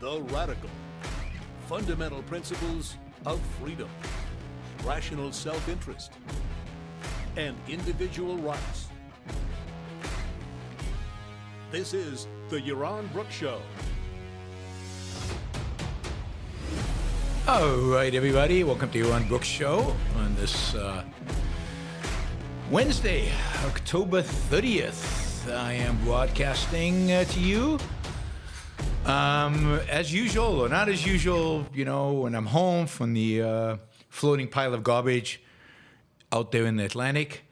the radical, fundamental principles of freedom, rational self-interest, and individual rights. This is the Yaron Brook Show. All right, everybody. Welcome to Yaron Brook Show on this Wednesday, October 30th. I am broadcasting to you as usual, or not as usual, you know, when I'm home from the floating pile of garbage out there in the Atlantic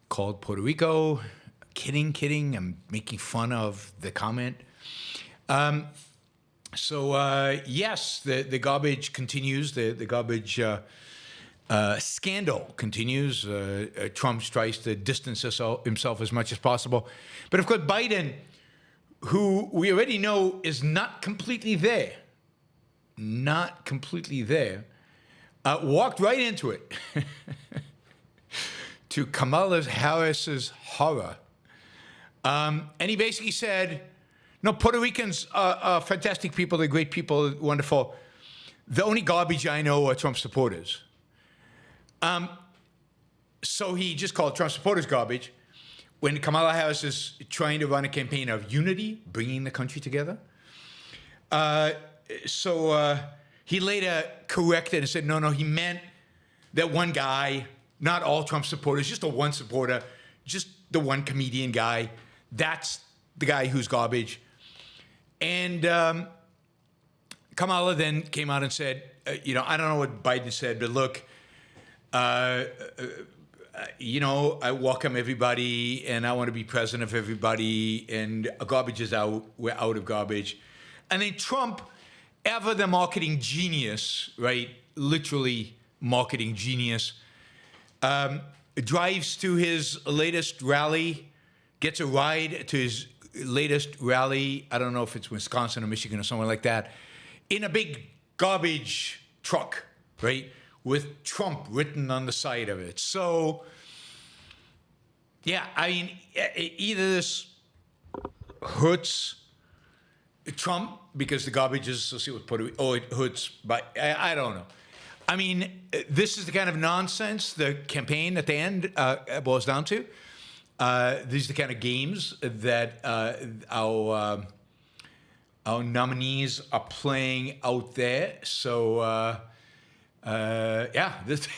called Puerto Rico. Kidding. I'm making fun of the comment. Yes, the garbage continues. The garbage scandal continues. Trump tries to distance himself as much as possible. But of course, Biden, who we already know is not completely there, walked right into it. To Kamala Harris's horror. And he basically said, no, Puerto Ricans are fantastic people. They're great people, wonderful. The only garbage I know are Trump supporters. So he just called Trump supporters garbage when Kamala Harris is trying to run a campaign of unity, bringing the country together. He later corrected and said, no, he meant that one guy, not all Trump supporters, just the one supporter, just the one comedian guy. That's the guy who's garbage. And Kamala then came out and said, I don't know what Biden said, but look, I welcome everybody and I want to be president of everybody and garbage is out, we're out of garbage. And then Trump, ever the marketing genius, right, literally marketing genius, drives to his latest rally, gets a ride to his latest rally, I don't know if it's Wisconsin or Michigan or somewhere like that, in a big garbage truck, right, with Trump written on the side of it. So, yeah, I mean, either this hurts Trump because the garbage is associated with Puerto Rico, or it hurts, but I don't know. I mean, this is the kind of nonsense the campaign at the end boils down to. These are the kind of games that our nominees are playing out there. So, this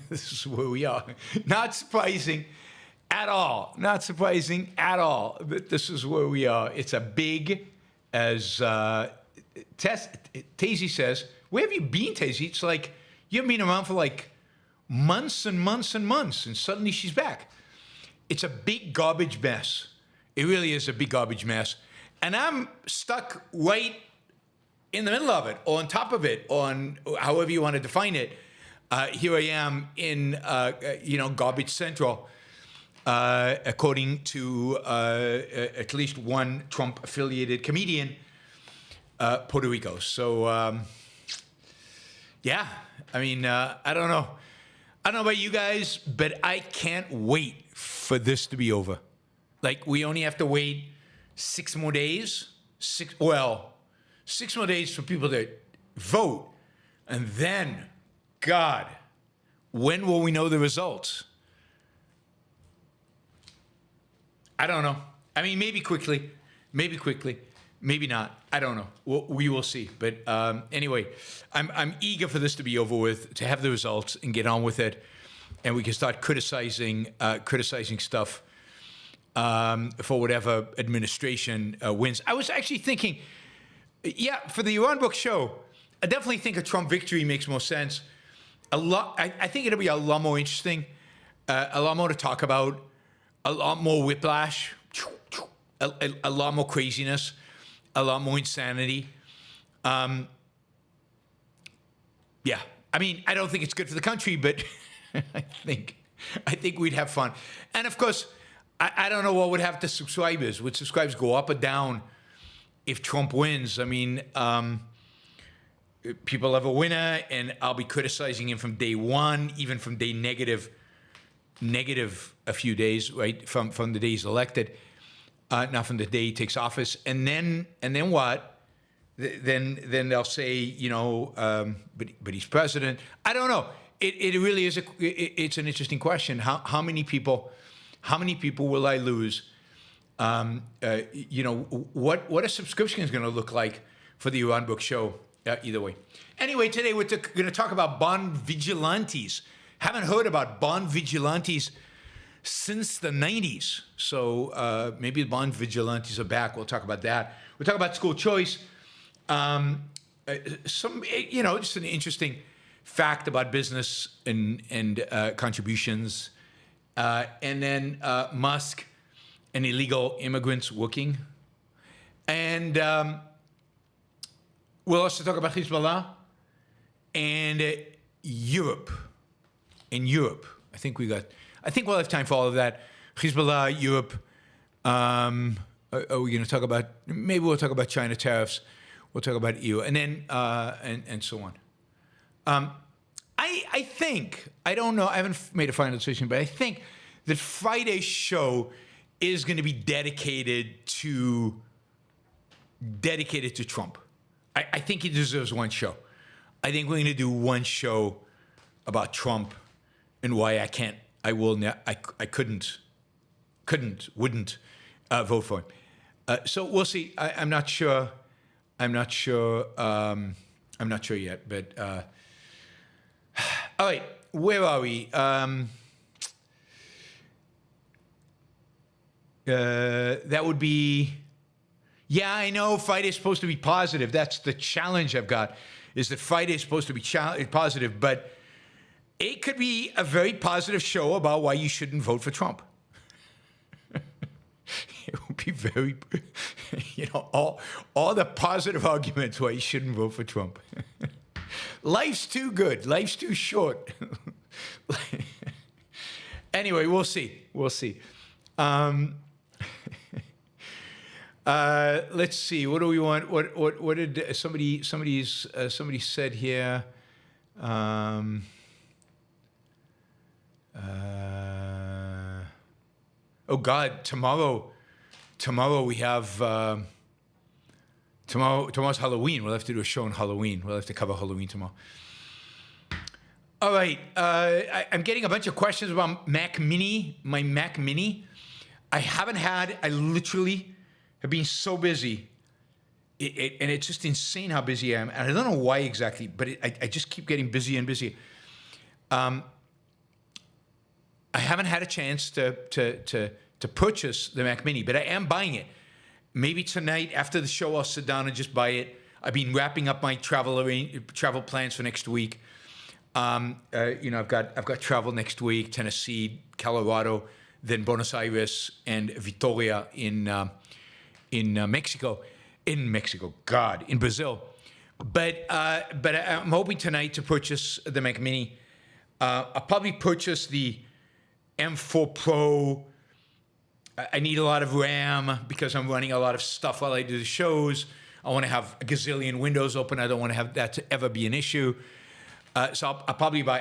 is where we are. Not surprising at all. But this is where we are. It's a big, as Tazy says, where have you been, Tazy? It's like you've been around for like months and months and months, and suddenly she's back. It's a big garbage mess. It really is a big garbage mess. And I'm stuck right in the middle of it, or on top of it, on however you want to define it. Here I am in, garbage central, according to at least one Trump-affiliated comedian, Puerto Rico. So, I mean, I don't know. I don't know about you guys, but I can't wait for this to be over. Like, we only have to wait 6 more days. 6 more days for people to vote. And then, God, when will we know the results? I don't know. I mean, maybe quickly, maybe not. I don't know. We will see. But anyway, I'm eager for this to be over with, to have the results and get on with it, and we can start criticizing stuff for whatever administration wins. I was actually thinking, for the Yaron Brook Show, I definitely think a Trump victory makes more sense. I think it'll be a lot more interesting, a lot more to talk about, a lot more whiplash, a lot more craziness, a lot more insanity. I mean, I don't think it's good for the country, but I think we'd have fun. And of course, I don't know what would happen to subscribers. Would subscribers go up or down if Trump wins? I mean, people have a winner, and I'll be criticizing him from day one, even from day negative a few days, right, from the day he's elected, not from the day he takes office. And then what? then they'll say, you know, but he's president. I don't know. It really is it's an interesting question. How many people will I lose? You know, what a subscription is going to look like for the Yaron Brook show. Either way. Anyway, today we're going to talk about bond vigilantes. Haven't heard about bond vigilantes since the 90s. So maybe the bond vigilantes are back. We'll talk about that. We'll talk about school choice. Some, you know, just an interesting fact about business and contributions. And then Musk and illegal immigrants working. And we'll also talk about Hezbollah and Europe. In Europe, I think we'll have time for all of that. Hezbollah, Europe. Are we going to talk about? Maybe we'll talk about China tariffs. We'll talk about EU, and then and so on. I think, I don't know. I haven't made a final decision, but I think that Friday's show is going to be dedicated to Trump. I think he deserves one show. I think we're going to do one show about Trump and why I wouldn't vote for him. So we'll see. I'm not sure. I'm not sure yet. But all right, where are we? That would be. Yeah, I know Friday's supposed to be positive. That's the challenge I've got, is that Friday's supposed to be positive, but it could be a very positive show about why you shouldn't vote for Trump. It would be very, you know, all the positive arguments why you shouldn't vote for Trump. Life's too good. Life's too short. Anyway, we'll see. We'll see. Let's see. What do we want? What did somebody said here? Oh God! Tomorrow we have. Tomorrow's Halloween. We'll have to do a show on Halloween. We'll have to cover Halloween tomorrow. All right. I'm getting a bunch of questions about Mac Mini. My Mac Mini. I literally have been so busy, and it's just insane how busy I am. And I don't know why exactly, but I just keep getting busier and busier. I haven't had a chance to purchase the Mac Mini, but I am buying it. Maybe tonight after the show, I'll sit down and just buy it. I've been wrapping up my travel plans for next week. You know, I've got travel next week: Tennessee, Colorado, then Buenos Aires and Vitoria in Mexico. In Brazil. But I'm hoping tonight to purchase the Mac Mini. I'll probably purchase the M4 Pro. I need a lot of RAM because I'm running a lot of stuff while I do the shows. I want to have a gazillion windows open. I don't want to have that to ever be an issue. So I'll probably buy,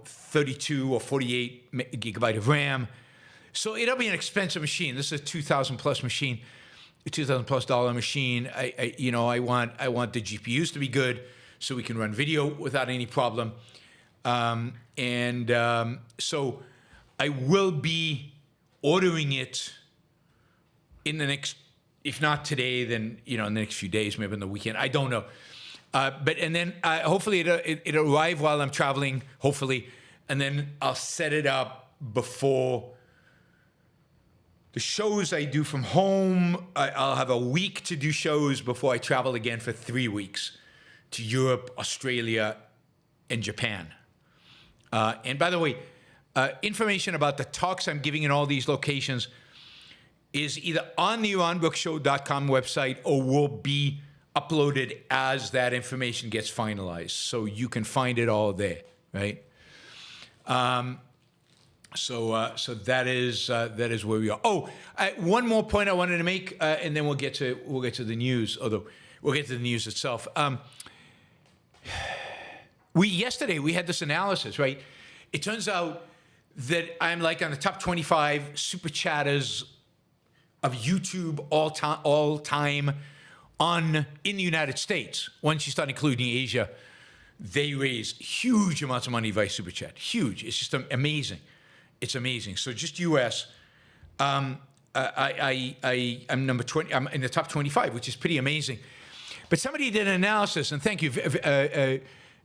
32 or 48 gigabyte of RAM. So it'll be an expensive machine. This is a $2,000+ machine, a $2,000+ machine. I want the GPUs to be good so we can run video without any problem. So I will be ordering it in the next, if not today, then in the next few days, maybe on the weekend. I don't know. Then hopefully it'll arrive while I'm traveling. Hopefully, and then I'll set it up before the shows I do from home. I'll have a week to do shows before I travel again for 3 weeks to Europe, Australia, and Japan. And by the way, information about the talks I'm giving in all these locations is either on the YaronBrookShow.com website or will be uploaded as that information gets finalized. So you can find it all there, right? So that is where we are. Oh, one more point I wanted to make, and then we'll get to the news. Although we'll get to the news itself. Yesterday we had this analysis, right? It turns out that I'm like on the top 25 super chatters of YouTube all time in the United States. Once you start including Asia, they raise huge amounts of money via Super Chat. Huge. It's just amazing. It's amazing. So just U.S., I'm number 20. I'm in the top 25, which is pretty amazing. But somebody did an analysis, and thank you,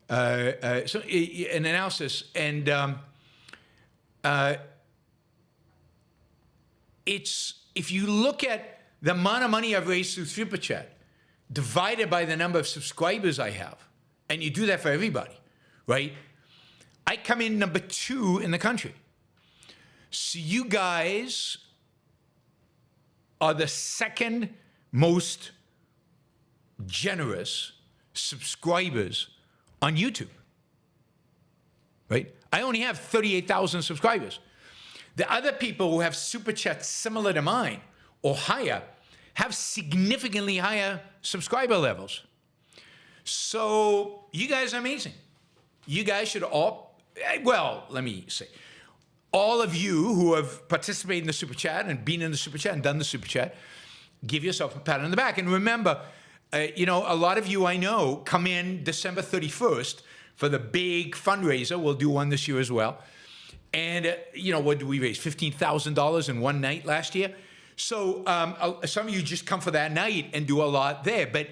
an analysis, and it's, if you look at the amount of money I've raised through Super Chat divided by the number of subscribers I have, and you do that for everybody, right? I come in number 2 in the country. So you guys are the second most generous subscribers on YouTube, right? I only have 38,000 subscribers. The other people who have Super Chats similar to mine or higher have significantly higher subscriber levels. So you guys are amazing. You guys should all, well, let me say, all of you who have participated in the Super Chat and been in the Super Chat and done the Super Chat, give yourself a pat on the back. And remember, a lot of you I know come in December 31st for the big fundraiser. We'll do one this year as well. And, what did we raise? $15,000 in one night last year. So some of you just come for that night and do a lot there. But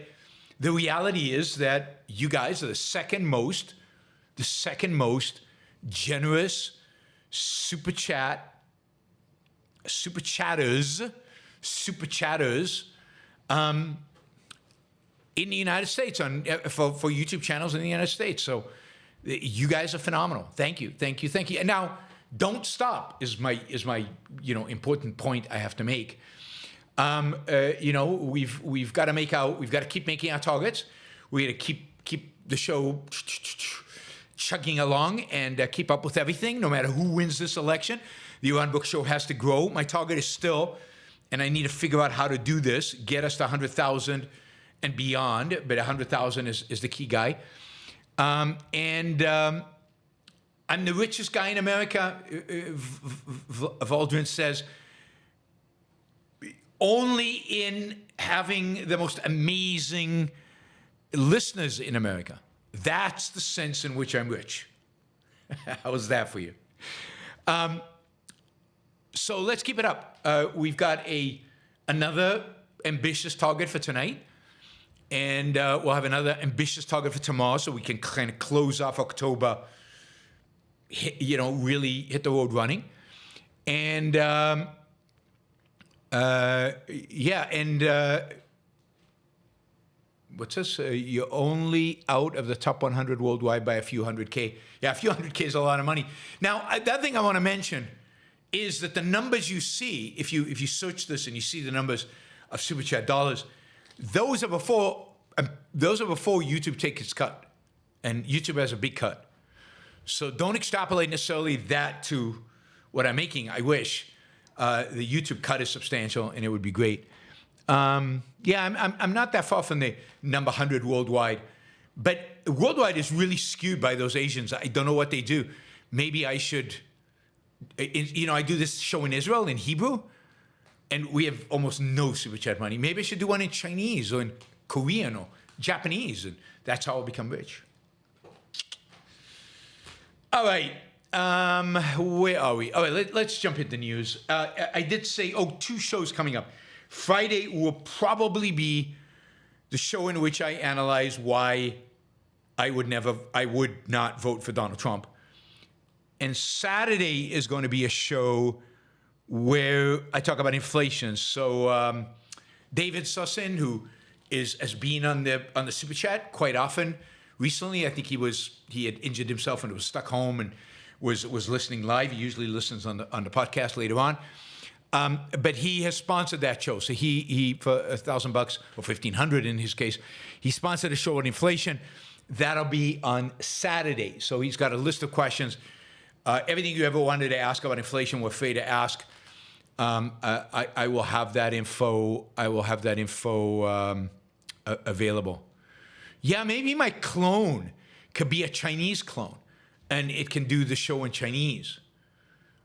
the reality is that you guys are the second most generous super chatters in the United States for YouTube channels in the United States. So you guys are phenomenal. Thank you. And now don't stop is my important point I have to make. We've got to keep making our targets. We got to keep the show chugging along and keep up with everything, no matter who wins this election. The Yaron Brook show has to grow. My target is still, and I need to figure out how to do this, get us to 100,000 and beyond, but 100,000 is the key guy. I'm the richest guy in America, Valdrin says, only in having the most amazing listeners in America. That's the sense in which I'm rich. How's that for you? So let's keep it up. We've got another ambitious target for tonight. And we'll have another ambitious target for tomorrow so we can kind of close off October, really hit the road running. And what's this? You're only out of the top 100 worldwide by a few hundred K. Yeah, a few hundred K is a lot of money. Now, the other thing I want to mention is that the numbers you see, if you search this and you see the numbers of Super Chat dollars, those are before YouTube takes its cut, and YouTube has a big cut. So don't extrapolate necessarily that to what I'm making. I wish the YouTube cut is substantial, and it would be great. I'm not that far from the number 100 worldwide, but worldwide is really skewed by those Asians. I don't know what they do. Maybe I should, I do this show in Israel in Hebrew, and we have almost no Super Chat money. Maybe I should do one in Chinese or in Korean or Japanese, and that's how I'll become rich. All right. Where are we? All right, let's jump into news. I did say, 2 shows coming up. Friday will probably be the show in which I analyze why I would not vote for Donald Trump. And Saturday is going to be a show where I talk about inflation. So David Sussin, who has been on the Super Chat quite often recently. I think he had injured himself and was stuck home and was listening live. He usually listens on the podcast later on. But he has sponsored that show. So he for $1,000 or $1,500 in his case, he sponsored a show on inflation. That'll be on Saturday. So he's got a list of questions. Everything you ever wanted to ask about inflation, we're free to ask. I will have that info. Available. Yeah, maybe my clone could be a Chinese clone, and it can do the show in Chinese.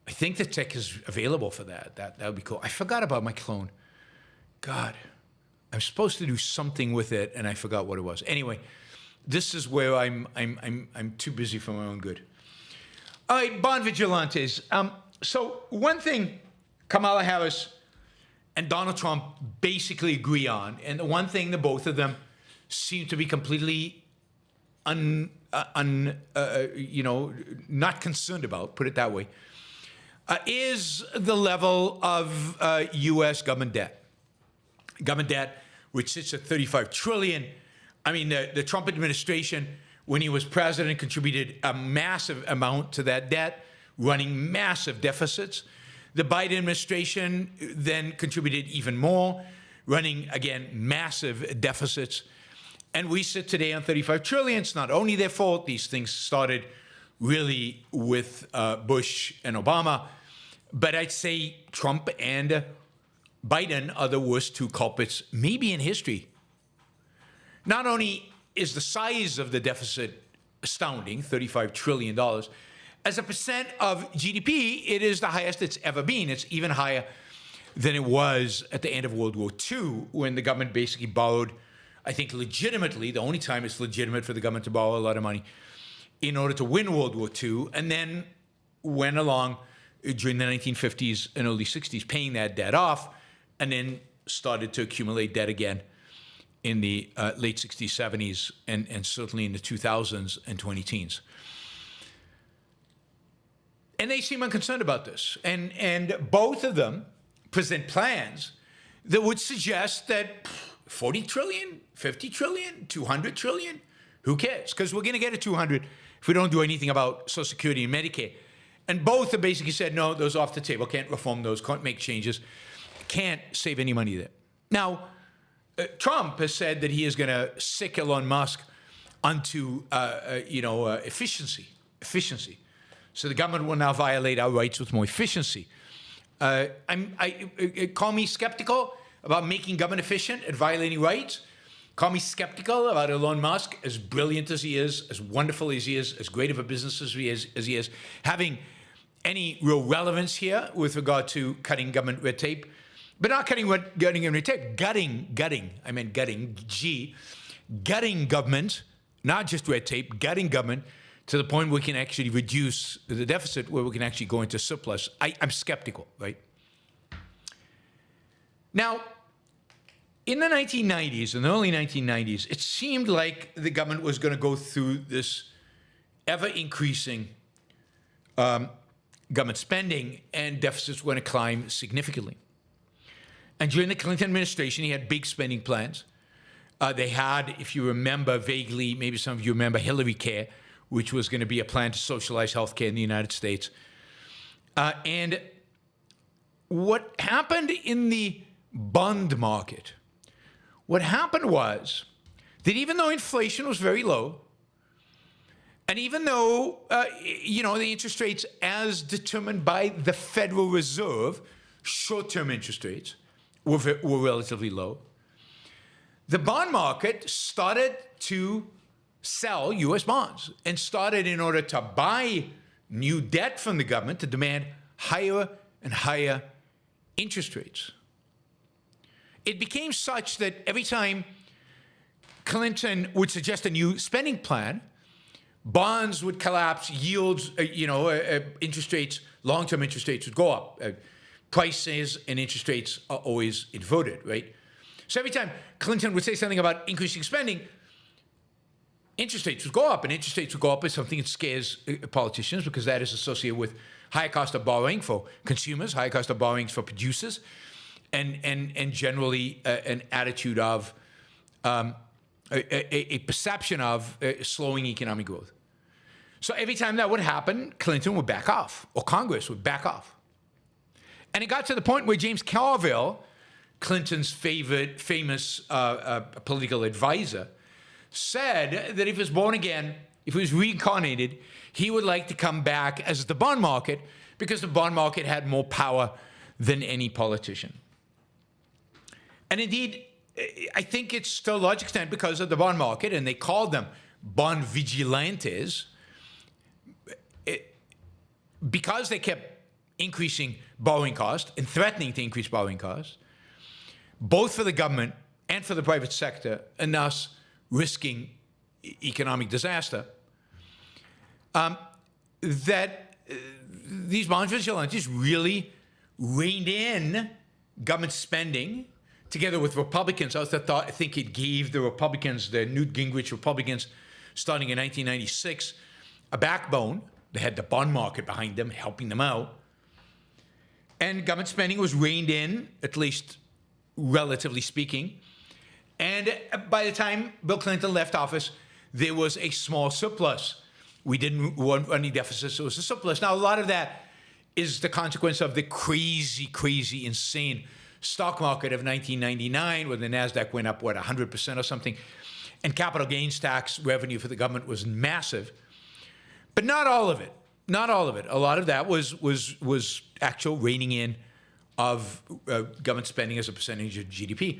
I think the tech is available for that. That would be cool. I forgot about my clone. God, I I'm supposed to do something with it, and I forgot what it was. Anyway, this is where I'm too busy for my own good. All right, bond vigilantes. So one thing Kamala Harris and Donald Trump basically agree on, and the one thing that both of them seem to be completely not concerned about, put it that way, is the level of U.S. government debt. Government debt, which sits at $35 trillion. I mean, the Trump administration, when he was president, contributed a massive amount to that debt, running massive deficits. The Biden administration then contributed even more, running, again, massive deficits. And we sit today on $35 trillion. It's not only their fault. These things started really with Bush and Obama. But I'd say Trump and Biden are the worst two culprits, maybe in history. Not only is the size of the deficit astounding, $35 trillion, as a percent of GDP, it is the highest it's ever been. It's even higher than it was at the end of World War II, when the government basically borrowed, I think legitimately, the only time it's legitimate for the government to borrow a lot of money, in order to win World War II, and then went along during the 1950s and early 60s paying that debt off, and then started to accumulate debt again in the late 60s, 70s, and certainly in the 2000s and 2010s. And they seem unconcerned about this. And both of them present plans that would suggest that 40 trillion, 50 trillion, 200 trillion, who cares? Because we're going to get to 200 if we don't do anything about Social Security and Medicare. And both have basically said, no, those are off the table. Can't reform those, can't make changes, can't save any money there. Now, Trump has said that he is going to sick Elon Musk onto, efficiency. So the government will now violate our rights with more efficiency. Call me skeptical about making government efficient and violating rights. Call me skeptical about Elon Musk, as brilliant as he is, as wonderful as he is, as great of a business as he is, having any real relevance here with regard to cutting government red tape. But not cutting red tape, gutting government, not just red tape, gutting government to the point where we can actually reduce the deficit, where we can actually go into surplus. I'm skeptical, right? Now, in the 1990s, in the early 1990s, it seemed like the government was going to go through this ever-increasing government spending, and deficits were going to climb significantly. And during the Clinton administration, he had big spending plans. They had, if you remember vaguely, maybe some of you remember Hillary Care, which was going to be a plan to socialize healthcare in the United States. And what happened in the bond market, what happened was that even though inflation was very low, and even though, the interest rates as determined by the Federal Reserve, short-term interest rates, were relatively low, the bond market started to sell U.S. bonds and started, in order to buy new debt from the government, to demand higher and higher interest rates. It became such that every time Clinton would suggest a new spending plan, bonds would collapse, yields, interest rates, long-term interest rates would go up. Prices and interest rates are always inverted, right? So every time Clinton would say something about increasing spending, interest rates would go up, and interest rates would go up is something that scares politicians, because that is associated with higher cost of borrowing for consumers, higher cost of borrowings for producers, and generally an attitude of a perception of slowing economic growth. So every time that would happen, Clinton would back off, or Congress would back off. And it got to the point where James Carville, Clinton's famous political advisor, said that if he was born again, if he was reincarnated, he would like to come back as the bond market, because the bond market had more power than any politician. And indeed, I think it's to a large extent because of the bond market, and they called them bond vigilantes, because they kept increasing borrowing costs and threatening to increase borrowing costs, both for the government and for the private sector, and thus risking economic disaster, that these bond vigilantes really reined in government spending together with Republicans. I think it gave the Republicans, the Newt Gingrich Republicans, starting in 1996, a backbone. They had the bond market behind them, helping them out. And government spending was reined in, at least relatively speaking. And by the time Bill Clinton left office, there was a small surplus. We didn't want any deficits, so it was a surplus. Now, a lot of that is the consequence of the crazy, insane stock market of 1999, where the NASDAQ went up, 100% or something. And capital gains tax revenue for the government was massive. But not all of it. Not all of it. A lot of that was actual reining in of government spending as a percentage of GDP.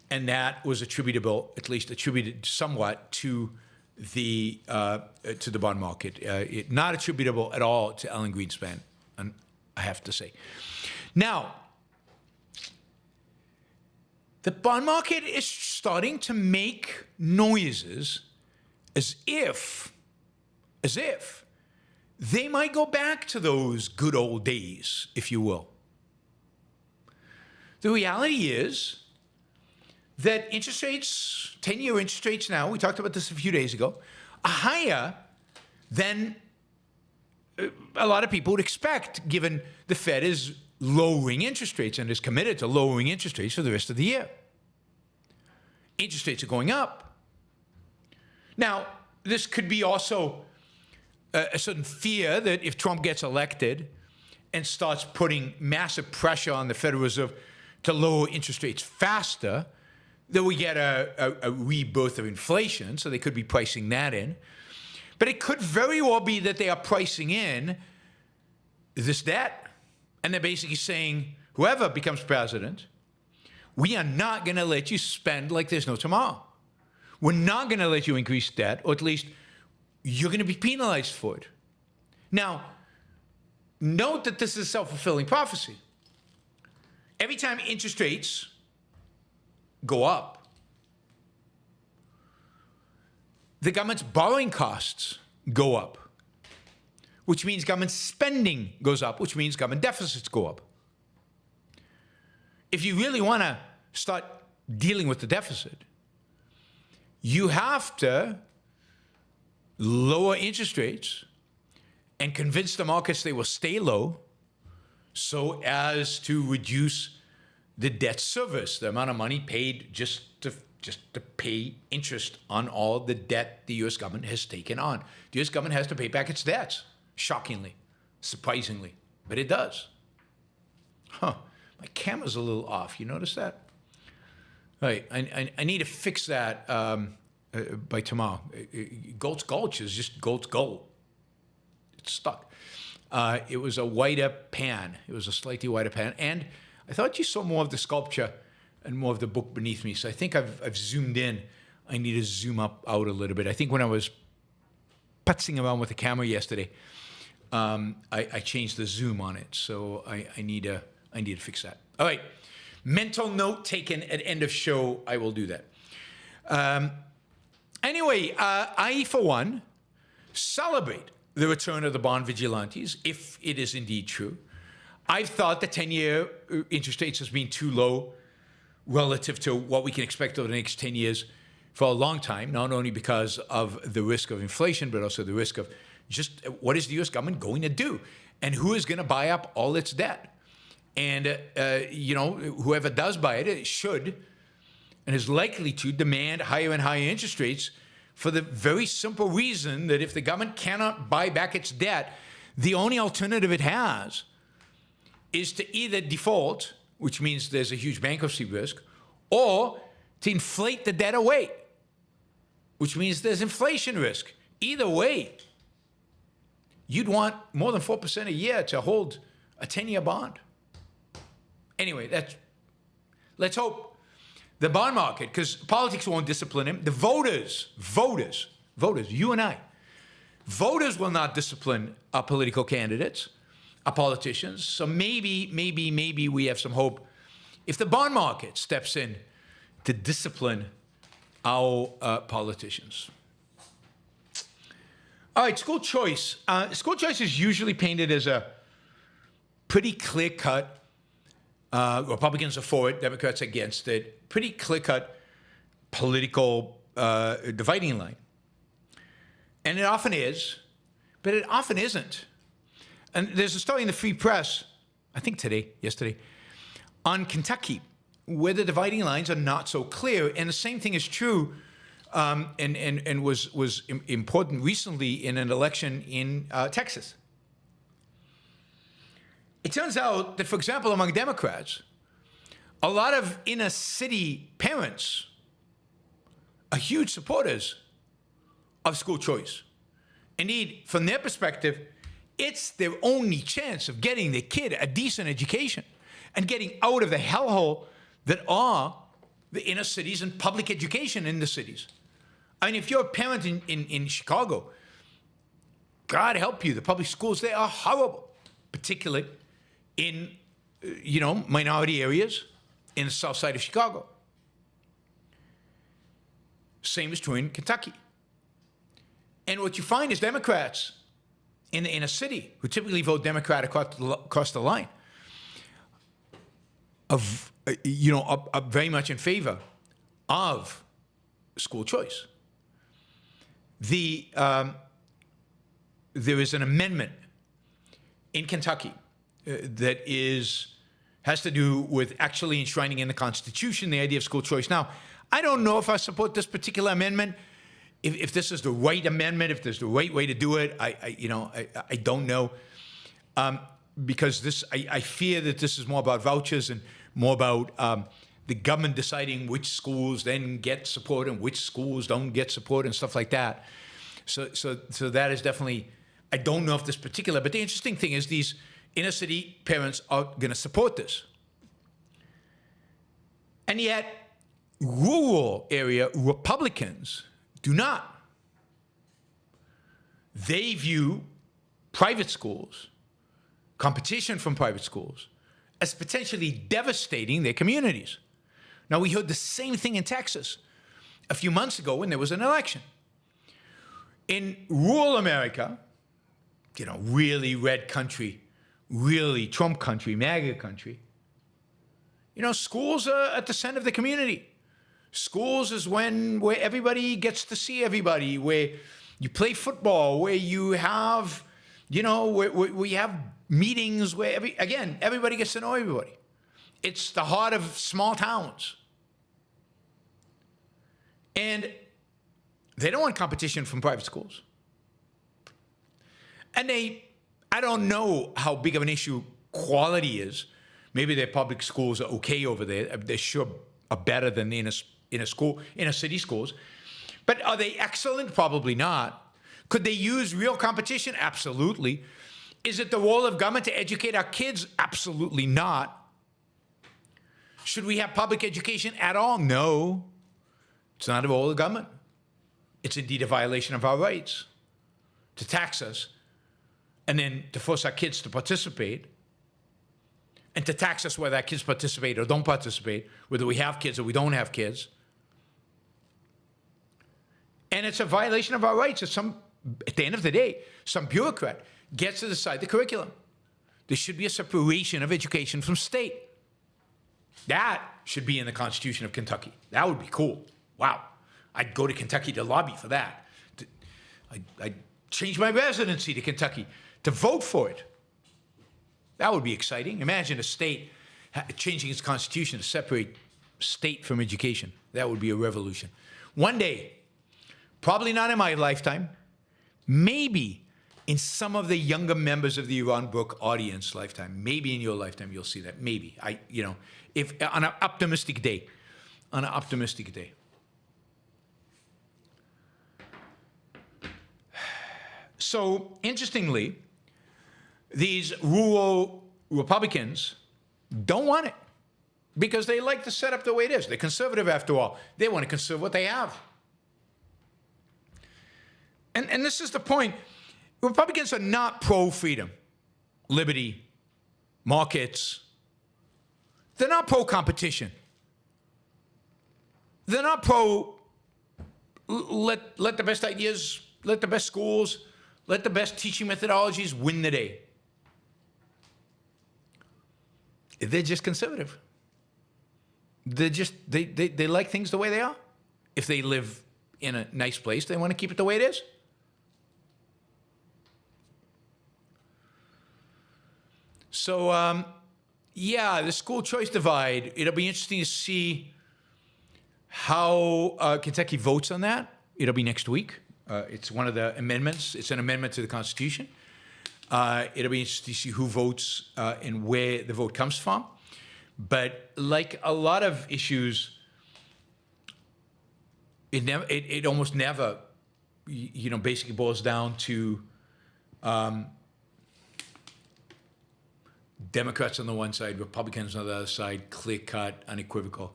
And that was attributable, at least attributed somewhat to the bond market. Not attributable at all to Alan Greenspan, I have to say. Now, the bond market is starting to make noises as if they might go back to those good old days, if you will. The reality is that interest rates, 10-year interest rates now, we talked about this a few days ago, are higher than a lot of people would expect, given the Fed is lowering interest rates and is committed to lowering interest rates for the rest of the year. Interest rates are going up. Now, this could be also a certain fear that if Trump gets elected and starts putting massive pressure on the Federal Reserve to lower interest rates faster, that we get a rebirth of inflation, so they could be pricing that in. But it could very well be that they are pricing in this debt, and they're basically saying, whoever becomes president, we are not going to let you spend like there's no tomorrow. We're not going to let you increase debt, or at least you're going to be penalized for it. Now, note that this is a self-fulfilling prophecy. Every time interest rates go up, the government's borrowing costs go up, which means government spending goes up, which means government deficits go up. If you really want to start dealing with the deficit, you have to lower interest rates and convince the markets they will stay low so as to reduce the debt service, the amount of money paid just to pay interest on all the debt the U.S. government has taken on. The U.S. government has to pay back its debts, shockingly, surprisingly, but it does. My camera's a little off. You notice that? All right, I need to fix that by tomorrow. Gold's Gulch is just Gold's Gold. It's stuck. It was a whiter pan. It was a slightly whiter pan. And I thought you saw more of the sculpture and more of the book beneath me. So I think I've zoomed in. I need to zoom out a little bit. I think when I was putzing around with the camera yesterday, I changed the zoom on it. So I need to fix that. All right. Mental note taken at end of show. I will do that. Anyway, I, for one, celebrate the return of the bond vigilantes, if it is indeed true. I've thought the 10-year interest rates has been too low relative to what we can expect over the next 10 years for a long time, not only because of the risk of inflation, but also the risk of just what is the U.S. government going to do and who is going to buy up all its debt. And, whoever does buy it, it should and is likely to demand higher and higher interest rates for the very simple reason that if the government cannot buy back its debt, the only alternative it has is to either default, which means there's a huge bankruptcy risk, or to inflate the debt away, which means there's inflation risk. Either way, you'd want more than 4% a year to hold a 10-year bond. Anyway, let's hope the bond market, because politics won't discipline him. The voters, you and I, voters will not discipline our political candidates, our politicians. So maybe we have some hope if the bond market steps in to discipline our politicians. All right, school choice. School choice is usually painted as a pretty clear-cut, Republicans are for it, Democrats against it, pretty clear-cut political dividing line. And it often is, but it often isn't. And there's a story in the Free Press, I think yesterday, on Kentucky, where the dividing lines are not so clear. And the same thing is true and was important recently in an election in Texas. It turns out that, for example, among Democrats, a lot of inner city parents are huge supporters of school choice. Indeed, from their perspective, it's their only chance of getting their kid a decent education and getting out of the hellhole that are the inner cities and public education in the cities. I mean, if you're a parent in Chicago, God help you, the public schools, they are horrible, particularly in, minority areas in the south side of Chicago. Same is true in Kentucky. And what you find is Democrats in a city who typically vote Democrat across the line are very much in favor of school choice. There is an amendment in Kentucky that has to do with actually enshrining in the Constitution the idea of school choice. Now, I don't know if I support this particular amendment, if this is the right amendment, if there's the right way to do it. I don't know, because I fear that this is more about vouchers and more about the government deciding which schools then get support and which schools don't get support and stuff like that. So that is definitely, I don't know if this particular, but the interesting thing is these inner city parents are going to support this. And yet, rural area Republicans do not. They view private schools, competition from private schools, as potentially devastating their communities. Now, we heard the same thing in Texas a few months ago when there was an election. In rural America, really red country, really Trump country, MAGA country, schools are at the center of the community. Schools is where everybody gets to see everybody, where you play football, where you have, where you have meetings where everybody gets to know everybody. It's the heart of small towns. And they don't want competition from private schools. And I don't know how big of an issue quality is. Maybe their public schools are okay over there. They sure are better than the inner city schools. But are they excellent? Probably not. Could they use real competition? Absolutely. Is it the role of government to educate our kids? Absolutely not. Should we have public education at all? No. It's not the role of government. It's indeed a violation of our rights to tax us and then to force our kids to participate and to tax us whether our kids participate or don't participate, whether we have kids or we don't have kids. And it's a violation of our rights. At the end of the day, some bureaucrat gets to decide the curriculum. There should be a separation of education from state. That should be in the Constitution of Kentucky. That would be cool. Wow. I'd go to Kentucky to lobby for that. I'd change my residency to Kentucky to vote for it. That would be exciting. Imagine a state changing its constitution to separate state from education. That would be a revolution. One day, probably not in my lifetime, maybe in some of the younger members of the Yaron Brook audience lifetime, maybe in your lifetime you'll see that. Maybe. If on an optimistic day. On an optimistic day. So, interestingly, these rural Republicans don't want it because they like to set up the way it is. They're conservative, after all. They want to conserve what they have. And this is the point. Republicans are not pro-freedom, liberty, markets. They're not pro-competition. they're not pro let the best ideas, let the best schools, let the best teaching methodologies win the day. They're just conservative. They're just, they like things the way they are. If they live in a nice place, they want to keep it the way it is. So, yeah, the school choice divide, it'll be interesting to see how Kentucky votes on that. It'll be next week. It's one of the amendments. It's an amendment to the Constitution. It'll be interesting to see who votes and where the vote comes from. But like a lot of issues, it almost never, basically boils down to Democrats on the one side, Republicans on the other side, clear-cut, unequivocal.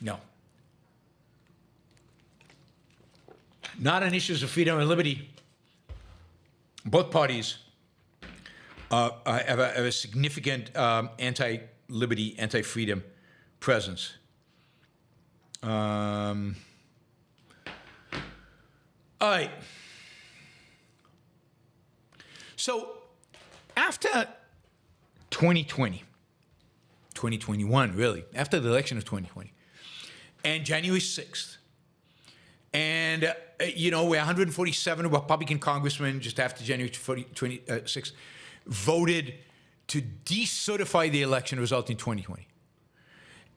No. Not on issues of freedom and liberty. Both parties have a significant anti-liberty, anti-freedom presence. All right. So after 2020, 2021, really, after the election of 2020, and January 6th, and, where 147 Republican congressmen just after January 26th voted to decertify the election result in 2020.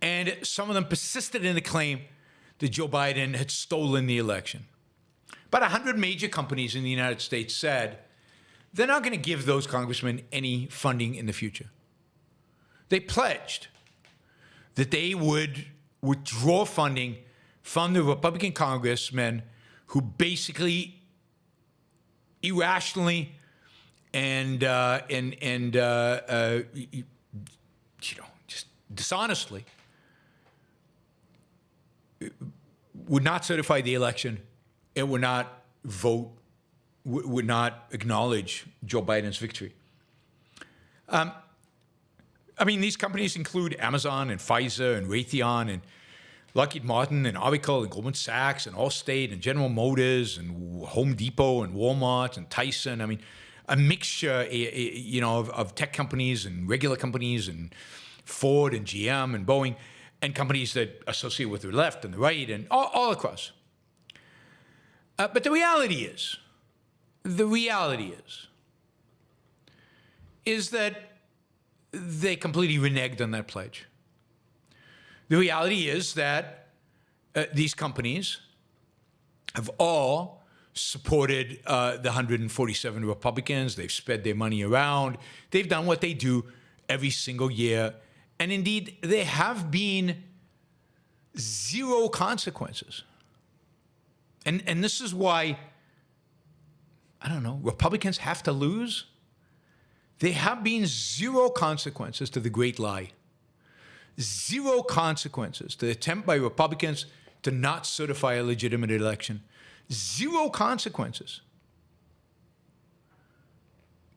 And some of them persisted in the claim that Joe Biden had stolen the election. About 100 major companies in the United States said they're not going to give those congressmen any funding in the future. They pledged that they would withdraw funding from the Republican congressmen who basically irrationally and just dishonestly would not certify the election and would not vote, would not acknowledge Joe Biden's victory. These companies include Amazon and Pfizer and Raytheon and Lockheed Martin and Oracle and Goldman Sachs and Allstate and General Motors and Home Depot and Walmart and Tyson. A mixture, of tech companies and regular companies and Ford and GM and Boeing and companies that associate with the left and the right and all across. But the reality is that they completely reneged on that pledge. The reality is that these companies have all supported the 147 Republicans. They've spread their money around. They've done what they do every single year. And indeed, there have been zero consequences. And this is why, Republicans have to lose. There have been zero consequences to the great lie. Zero consequences to the attempt by Republicans to not certify a legitimate election. Zero consequences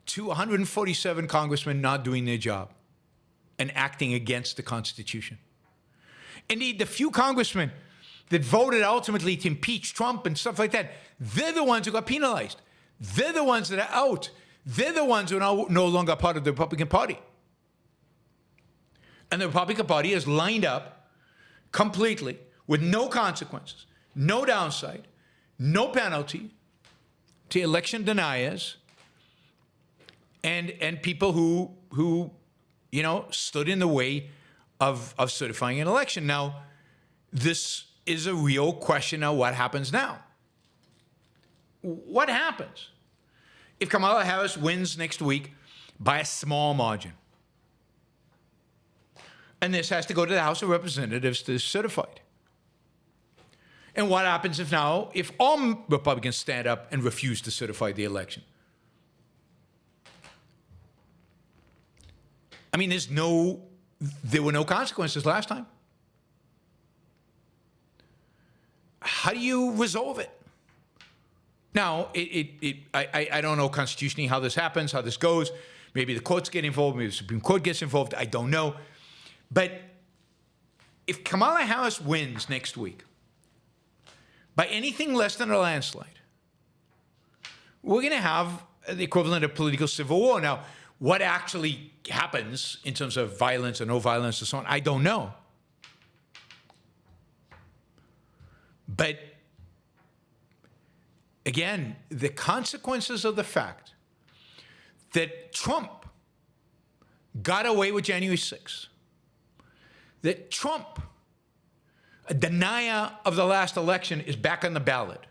to 147 congressmen not doing their job and acting against the Constitution. Indeed, the few congressmen that voted ultimately to impeach Trump and stuff like that, they're the ones who got penalized. They're the ones that are out. They're the ones who are no longer part of the Republican Party. And the Republican Party is lined up completely with no consequences, no downside, no penalty to election deniers and people who stood in the way of certifying an election. Now, this is a real question of what happens now. What happens if Kamala Harris wins next week by a small margin? And this has to go to the House of Representatives to be certified. And what happens if all Republicans stand up and refuse to certify the election? There were no consequences last time. How do you resolve it? Now, I don't know constitutionally how this happens, how this goes. Maybe the courts get involved, maybe the Supreme Court gets involved, I don't know. But if Kamala Harris wins next week by anything less than a landslide, we're going to have the equivalent of political civil war. Now, what actually happens in terms of violence or no violence and so on, I don't know. But again, the consequences of the fact that Trump got away with January 6th, that Trump, a denier of the last election, is back on the ballot,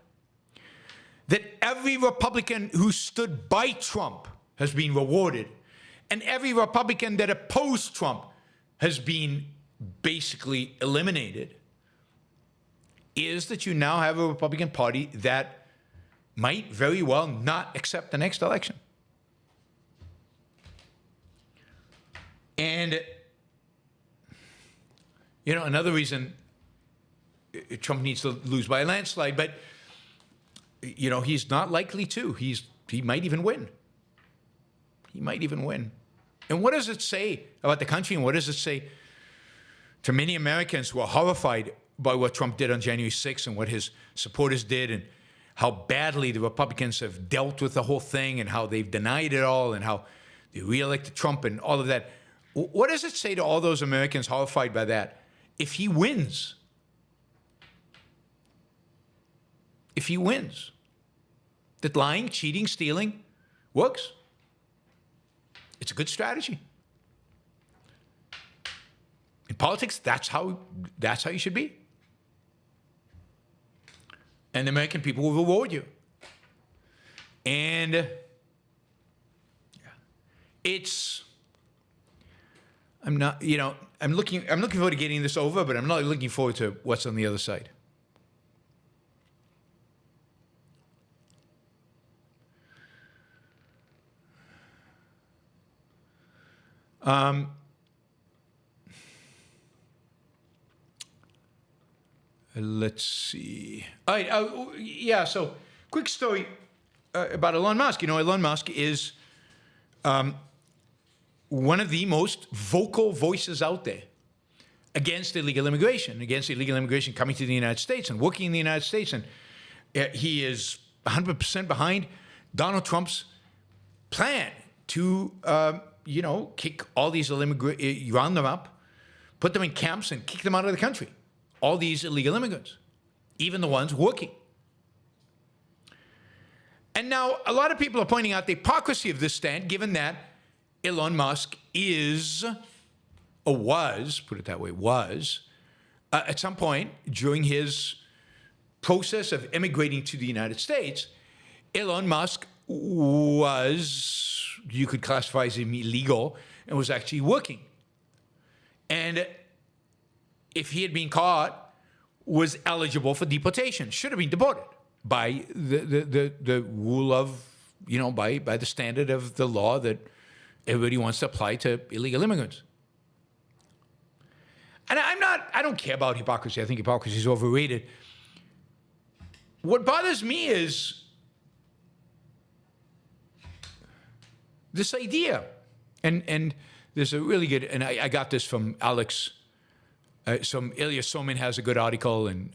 that every Republican who stood by Trump has been rewarded, and every Republican that opposed Trump has been basically eliminated, is that you now have a Republican Party that might very well not accept the next election. And, you know, another reason Trump needs to lose by a landslide, but, you know, he's not likely to. He might even win. He might even win. And what does it say about the country, and what does it say to many Americans who are horrified by what Trump did on January 6th and what his supporters did, and how badly the Republicans have dealt with the whole thing, and how they've denied it all, and how they reelected Trump and all of that? What does it say to all those Americans horrified by that? If he wins, that lying, cheating, stealing works. It's a good strategy. In politics, that's how you should be. And the American people will reward you. And I'm looking forward to getting this over, but I'm not looking forward to what's on the other side. Let's see. All right. So, quick story about Elon Musk. You know, Elon Musk is one of the most vocal voices out there against illegal immigration coming to the United States and working in the United States. And he is 100% behind Donald Trump's plan to, kick all these immigrants, round them up, put them in camps, and kick them out of the country. All these illegal immigrants, even the ones working. And now a lot of people are pointing out the hypocrisy of this stand, given that Elon Musk is, or was, put it that way, at some point during his process of immigrating to the United States, Elon Musk was, you could classify as illegal, and was actually working. And if he had been caught, was eligible for deportation, should have been deported by the rule of, by the standard of the law that everybody wants to apply to illegal immigrants. And I don't care about hypocrisy. I think hypocrisy is overrated. What bothers me is this idea, and there's a really good, and I got this from Alex. Ilya Somin has a good article in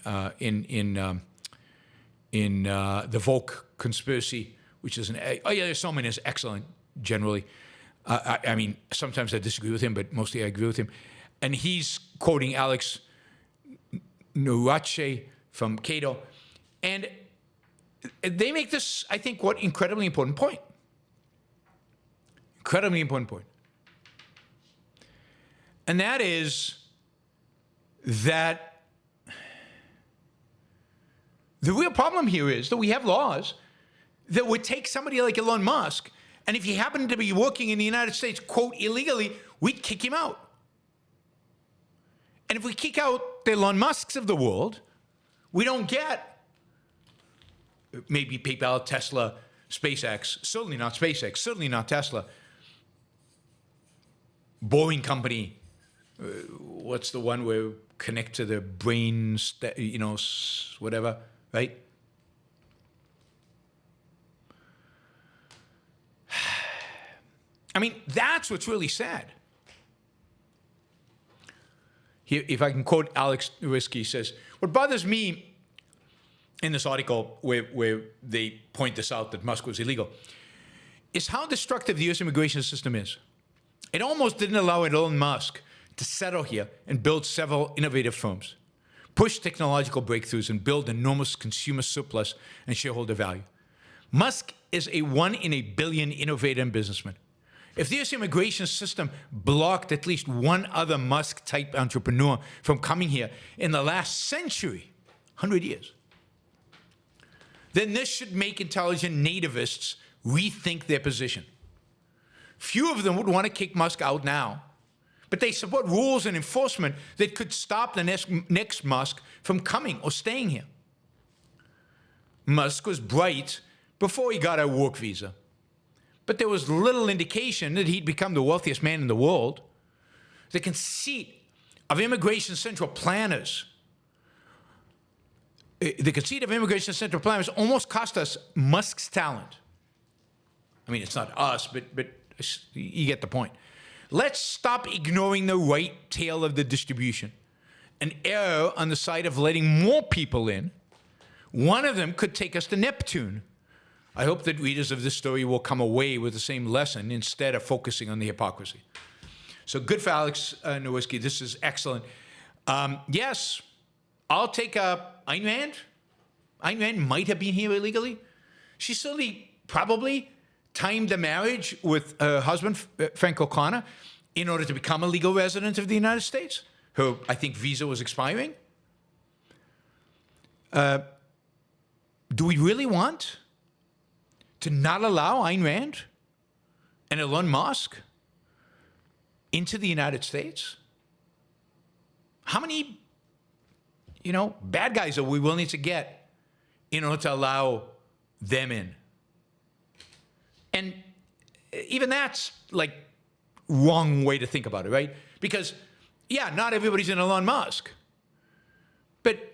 the Volk Conspiracy, which is Ilya Somin is excellent generally. I mean, sometimes I disagree with him, but mostly I agree with him. And he's quoting Alex Nurache from Cato, and they make this, I think, incredibly important point. Incredibly important point. And that is that the real problem here is that we have laws that would take somebody like Elon Musk, and if he happened to be working in the United States, quote, illegally, we'd kick him out. And if we kick out the Elon Musks of the world, we don't get maybe PayPal, Tesla, SpaceX, certainly not SpaceX, certainly not Tesla, Boring Company, what's the one where connect to the brain, whatever, right? I mean, that's what's really sad. if I can quote Alex Risky, he says, what bothers me in this article where they point this out that Musk was illegal is how destructive the U.S. immigration system is. It almost didn't allow Elon Musk to settle here and build several innovative firms, push technological breakthroughs, and build enormous consumer surplus and shareholder value. Musk is a 1 in a billion innovator and businessman. If the U.S. immigration system blocked at least one other Musk-type entrepreneur from coming here in the last century, 100 years, then this should make intelligent nativists rethink their position. Few of them would want to kick Musk out now, but they support rules and enforcement that could stop the next Musk from coming or staying here. Musk was bright before he got a work visa, but there was little indication that he'd become the wealthiest man in the world. The conceit of immigration central planners almost cost us Musk's talent. I mean, it's not us, but you get the point. Let's stop ignoring the right tail of the distribution and err on the side of letting more people in. One of them could take us to Neptune. I hope that readers of this story will come away with the same lesson instead of focusing on the hypocrisy. So good for Alex Nowinski. This is excellent. Yes, I'll take Ayn Rand. Ayn Rand might have been here illegally. She certainly probably timed a marriage with her husband, Frank O'Connor, in order to become a legal resident of the United States. Her, I think, visa was expiring. Do we really want to not allow Ayn Rand and Elon Musk into the United States? How many, bad guys are we willing to get in order to allow them in? And even that's like wrong way to think about it, right? Because, yeah, not everybody's an Elon Musk. But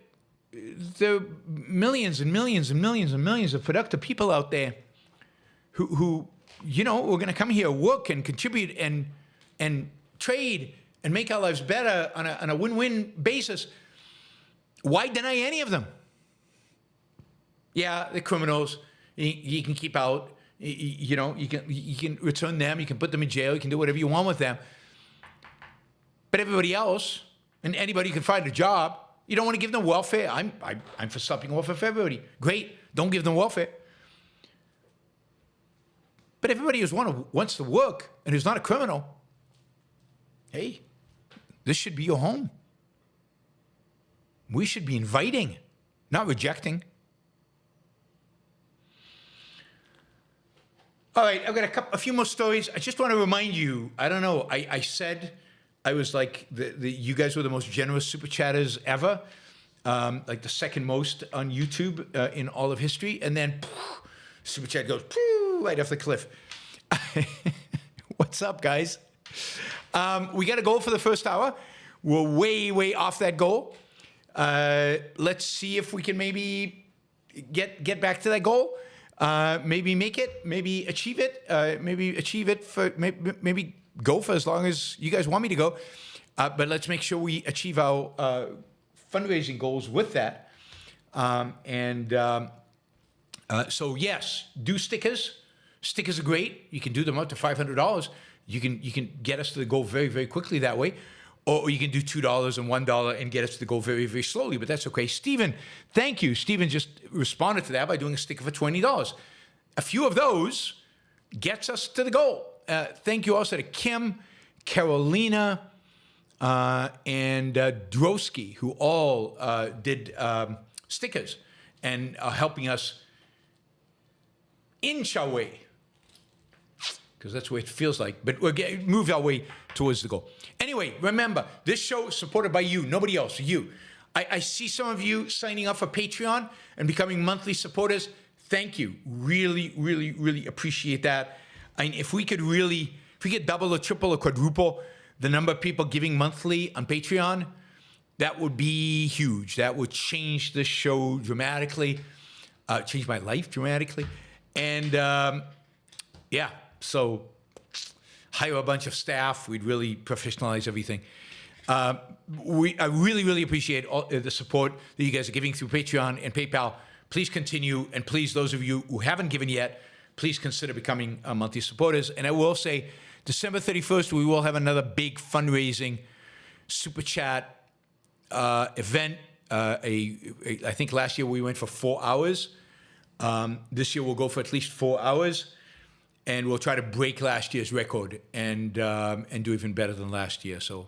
there are millions and millions and millions and millions of productive people out there who are going to come here, work and contribute and trade and make our lives better on a win-win basis. Why deny any of them? Yeah, they're criminals. You can keep out. You can return them. You can put them in jail. You can do whatever you want with them. But everybody else, and anybody can find a job. You don't want to give them welfare. I'm for stopping welfare for everybody. Great. Don't give them welfare. But everybody who wants to work and who's not a criminal, hey, this should be your home. We should be inviting, not rejecting. All right, I've got a few more stories. I just want to remind you, I don't know, I said I was like, you guys were the most generous super chatters ever, like the second most on YouTube in all of history. And then super chat goes right off the cliff. What's up, guys? We got a goal for the first hour. We're way, way off that goal. Let's see if we can maybe get back to that goal. Maybe make it, maybe achieve it, maybe go for as long as you guys want me to go. But let's make sure we achieve our fundraising goals with that. So yes, do stickers. Stickers are great. You can do them up to $500. You can get us to the goal very, very quickly that way. Or you can do $2 and $1 and get us to the goal very, very slowly, but that's okay. Stephen, thank you. Stephen just responded to that by doing a sticker for $20. A few of those gets us to the goal. Thank you also to Kim, Carolina, and Drosky, who all did stickers and are helping us inch our way, because that's what it feels like. But we're move our way towards the goal. Anyway, remember, this show is supported by you, nobody else, you. I see some of you signing up for Patreon and becoming monthly supporters. Thank you. Really, really, really appreciate that. I mean, if we could double or triple or quadruple the number of people giving monthly on Patreon, that would be huge. That would change the show dramatically, change my life dramatically. And so hire a bunch of staff. We'd really professionalize everything. I really, really appreciate all the support that you guys are giving through Patreon and PayPal. Please continue, and please, those of you who haven't given yet, please consider becoming monthly supporters. And I will say, December 31st, we will have another big fundraising super chat event. I think last year we went for 4 hours. This year we'll go for at least 4 hours, and we'll try to break last year's record and do even better than last year. So,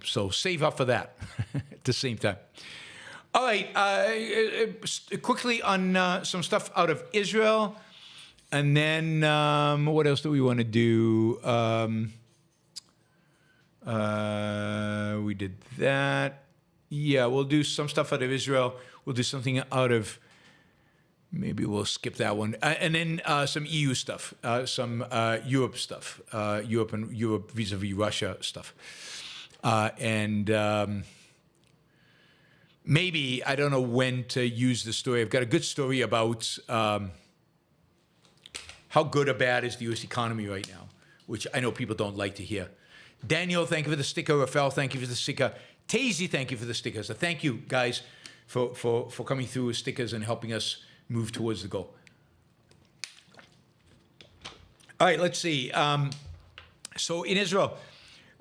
so save up for that at the same time. All right, quickly on some stuff out of Israel, and then what else do we want to do? We did that. Yeah, we'll do some stuff out of Israel. We'll do something out of, maybe we'll skip that one. And then some EU stuff, some Europe stuff, Europe vis-a-vis Russia stuff. Maybe, I don't know when to use the story. I've got a good story about how good or bad is the U.S. economy right now, which I know people don't like to hear. Daniel, thank you for the sticker. Rafael, thank you for the sticker. Tazy, thank you for the stickers. So thank you, guys, for coming through with stickers and helping us move towards the goal. All right, let's see. So in Israel,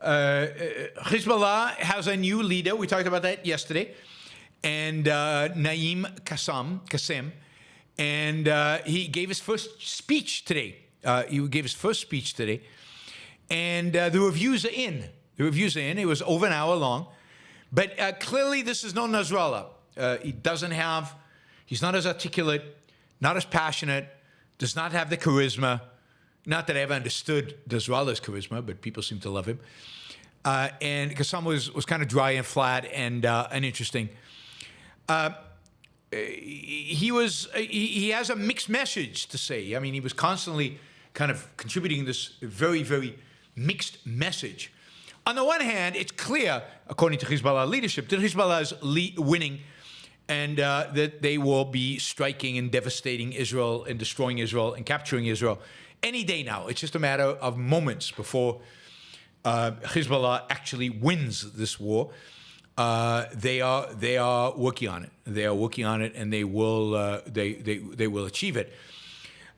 Hezbollah has a new leader. We talked about that yesterday. And Naim Qassem. And he gave his first speech today. And the reviews are in. It was over an hour long. But clearly this is no Nasrallah. He's not as articulate, not as passionate, does not have the charisma. Not that I ever understood Nasrallah's charisma, but people seem to love him. And Qassem was kind of dry and flat and interesting. He has a mixed message to say. I mean, he was constantly kind of contributing this very, very mixed message. On the one hand, it's clear, according to Hezbollah leadership, that Hezbollah is winning and that they will be striking and devastating Israel and destroying Israel and capturing Israel any day now. It's just a matter of moments before Hezbollah actually wins this war. They are working on it. They are working on it, and they will achieve it.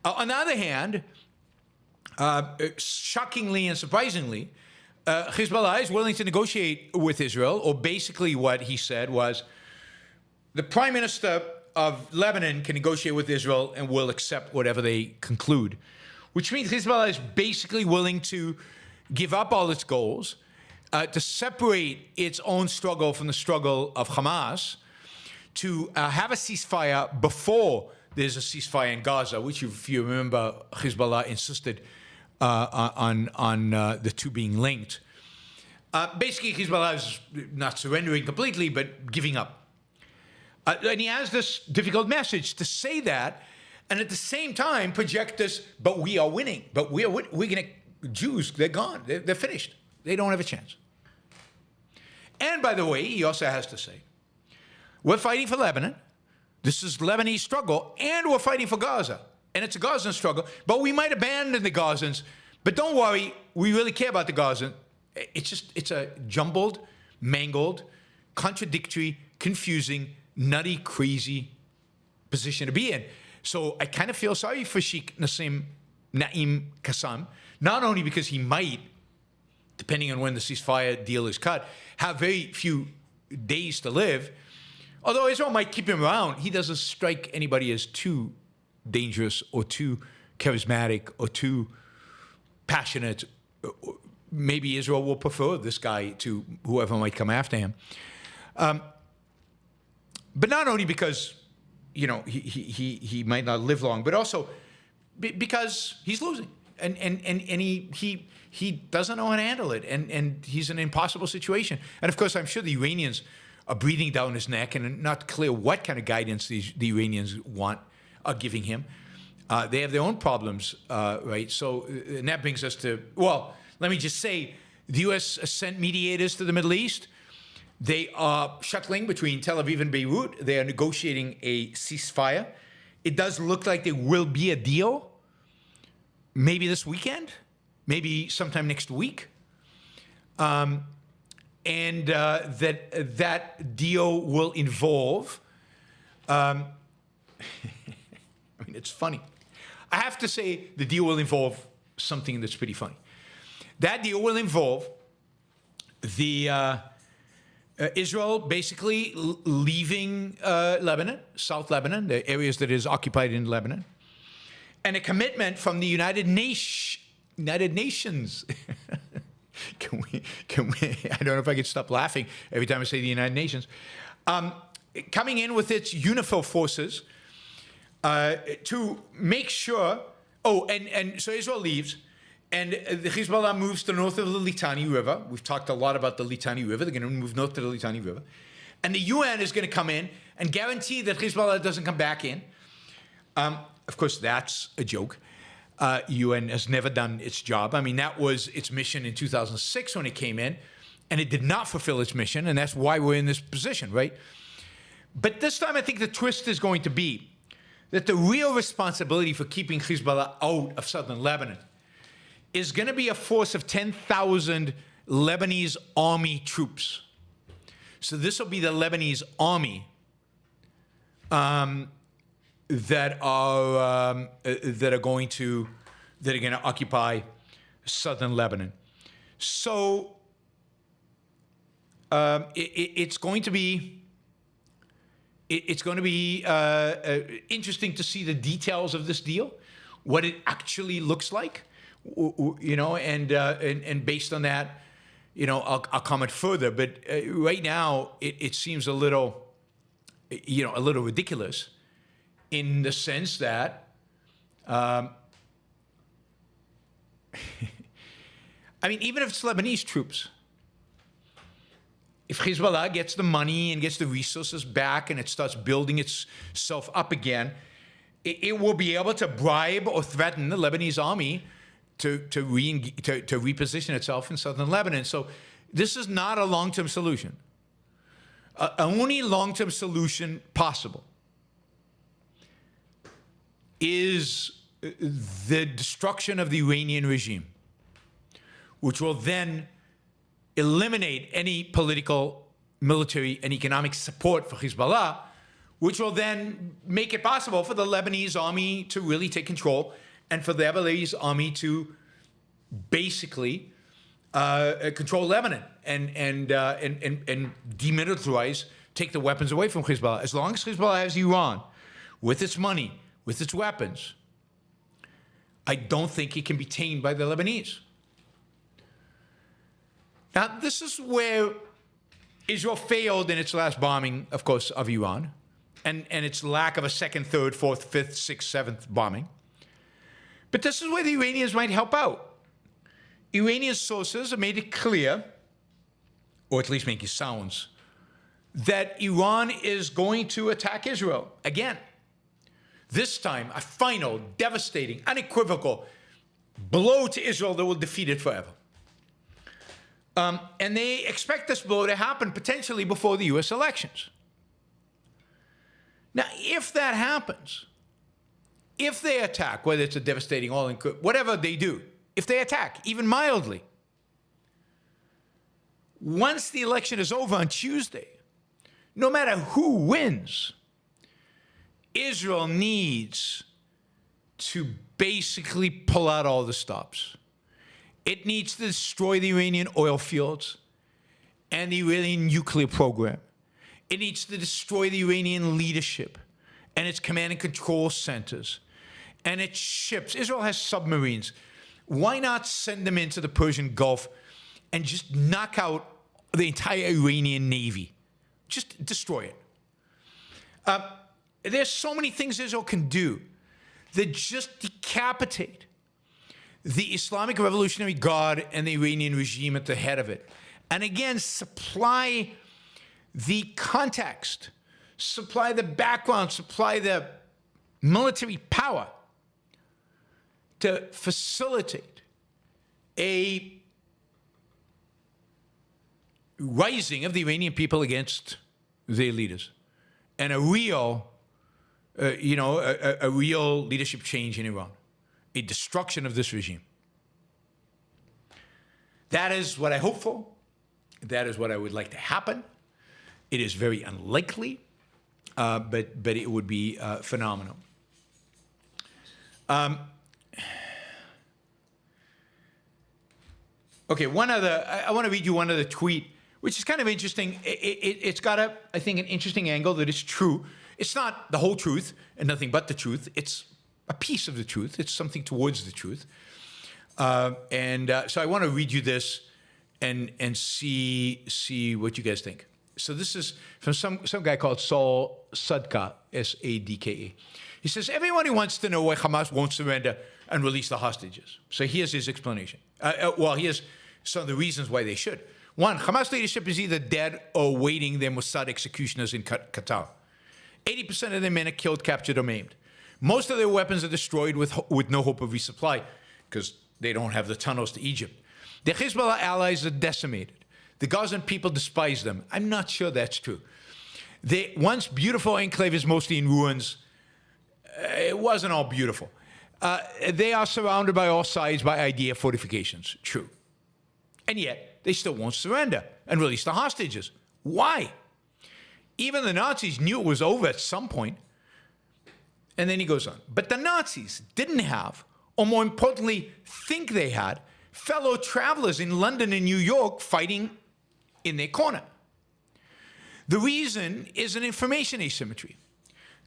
On the other hand, shockingly and surprisingly, Hezbollah is willing to negotiate with Israel, or basically what he said was, the prime minister of Lebanon can negotiate with Israel and will accept whatever they conclude, which means Hezbollah is basically willing to give up all its goals, to separate its own struggle from the struggle of Hamas, to have a ceasefire before there's a ceasefire in Gaza, which, if you remember, Hezbollah insisted on the two being linked. Basically, Hezbollah is not surrendering completely, but giving up. And he has this difficult message to say that, and at the same time project this, but we are winning. But we're going to, Jews, they're gone. They're finished. They don't have a chance. And by the way, he also has to say, we're fighting for Lebanon. This is Lebanese struggle, and we're fighting for Gaza. And it's a Gazan struggle, but we might abandon the Gazans. But don't worry, we really care about the Gazans. It's a jumbled, mangled, contradictory, confusing, nutty, crazy position to be in. So I kind of feel sorry for Sheikh Naim Qassem, not only because he might, depending on when the ceasefire deal is cut, have very few days to live. Although Israel might keep him around, he doesn't strike anybody as too dangerous or too charismatic or too passionate. Maybe Israel will prefer this guy to whoever might come after him. But not only because, he might not live long, but also because he's losing. And he doesn't know how to handle it, and he's in an impossible situation. And of course, I'm sure the Iranians are breathing down his neck, and not clear what kind of guidance the Iranians are giving him. They have their own problems, right? So, and that brings us to, well, let me just say, the U.S. sent mediators to the Middle East. They are shuttling between Tel Aviv and Beirut. They are negotiating a ceasefire. It does look like there will be a deal. Maybe this weekend, maybe sometime next week. and that deal will involve. I mean, it's funny. I have to say the deal will involve something that's pretty funny. That deal will involve the Israel basically leaving Lebanon, South Lebanon, the areas that is occupied in Lebanon, and a commitment from the United Nations. Can we? I don't know if I can stop laughing every time I say the United Nations. Coming in with its UNIFIL forces to make sure. Oh, and so Israel leaves, and the Hezbollah moves to the north of the Litani River. We've talked a lot about the Litani River. They're going to move north to the Litani River, and the UN is going to come in and guarantee that Hezbollah doesn't come back in. Of course, that's a joke. UN has never done its job. I mean, that was its mission in 2006 when it came in, and it did not fulfill its mission, and that's why we're in this position, right? But this time, I think the twist is going to be that the real responsibility for keeping Hezbollah out of southern Lebanon is going to be a force of 10,000 Lebanese army troops. So this will be the Lebanese army that are going to occupy southern Lebanon. So it's going to be interesting to see the details of this deal, what it actually looks like, you know, and based on that, you know, I'll comment further. But right now, it seems a little ridiculous, in the sense that, I mean, even if it's Lebanese troops, if Hezbollah gets the money and gets the resources back and it starts building itself up again, it will be able to bribe or threaten the Lebanese army to reposition itself in southern Lebanon. So this is not a long-term solution. Only long-term solution possible is the destruction of the Iranian regime, which will then eliminate any political, military, and economic support for Hezbollah, which will then make it possible for the Lebanese army to really take control and for the Lebanese army to basically control Lebanon and demilitarize, take the weapons away from Hezbollah. As long as Hezbollah has Iran with its money, with its weapons, I don't think it can be tamed by the Lebanese. Now, this is where Israel failed in its last bombing, of course, of Iran, and its lack of a second, third, fourth, fifth, sixth, seventh bombing. But this is where the Iranians might help out. Iranian sources have made it clear, or at least make it sounds, that Iran is going to attack Israel again. This time, a final, devastating, unequivocal blow to Israel that will defeat it forever. And they expect this blow to happen potentially before the U.S. elections. Now, if that happens, if they attack, whether it's a devastating whatever they do, if they attack, even mildly, once the election is over on Tuesday, no matter who wins, Israel needs to basically pull out all the stops. It needs to destroy the Iranian oil fields and the Iranian nuclear program. It needs to destroy the Iranian leadership and its command and control centers and its ships. Israel has submarines. Why not send them into the Persian Gulf and just knock out the entire Iranian Navy? Just destroy it. There's so many things Israel can do that just decapitate the Islamic Revolutionary Guard and the Iranian regime at the head of it. And again, supply the context, supply the background, supply the military power to facilitate a rising of the Iranian people against their leaders and a real, a real leadership change in Iran. A destruction of this regime. That is what I hope for. That is what I would like to happen. It is very unlikely, but it would be phenomenal. Okay, I want to read you one other tweet, which is kind of interesting. It's got, I think, an interesting angle that is true. It's not the whole truth and nothing but the truth. It's a piece of the truth. It's something towards the truth. So I want to read you this and see what you guys think. So this is from some guy called Saul Sadka, S-A-D-K-A. He says, everyone wants to know why Hamas won't surrender and release the hostages. So here's his explanation. Here's some of the reasons why they should. One, Hamas leadership is either dead or waiting their Mossad executioners in Qatar. 80% of their men are killed, captured, or maimed. Most of their weapons are destroyed with no hope of resupply because they don't have the tunnels to Egypt. The Hezbollah allies are decimated. The Gazan people despise them. I'm not sure that's true. The once beautiful enclave is mostly in ruins. It wasn't all beautiful. They are surrounded by all sides by idea fortifications. True. And yet, they still won't surrender and release the hostages. Why? Even the Nazis knew it was over at some point. And then he goes on. But the Nazis didn't have, or more importantly, think they had, fellow travelers in London and New York fighting in their corner. The reason is an information asymmetry.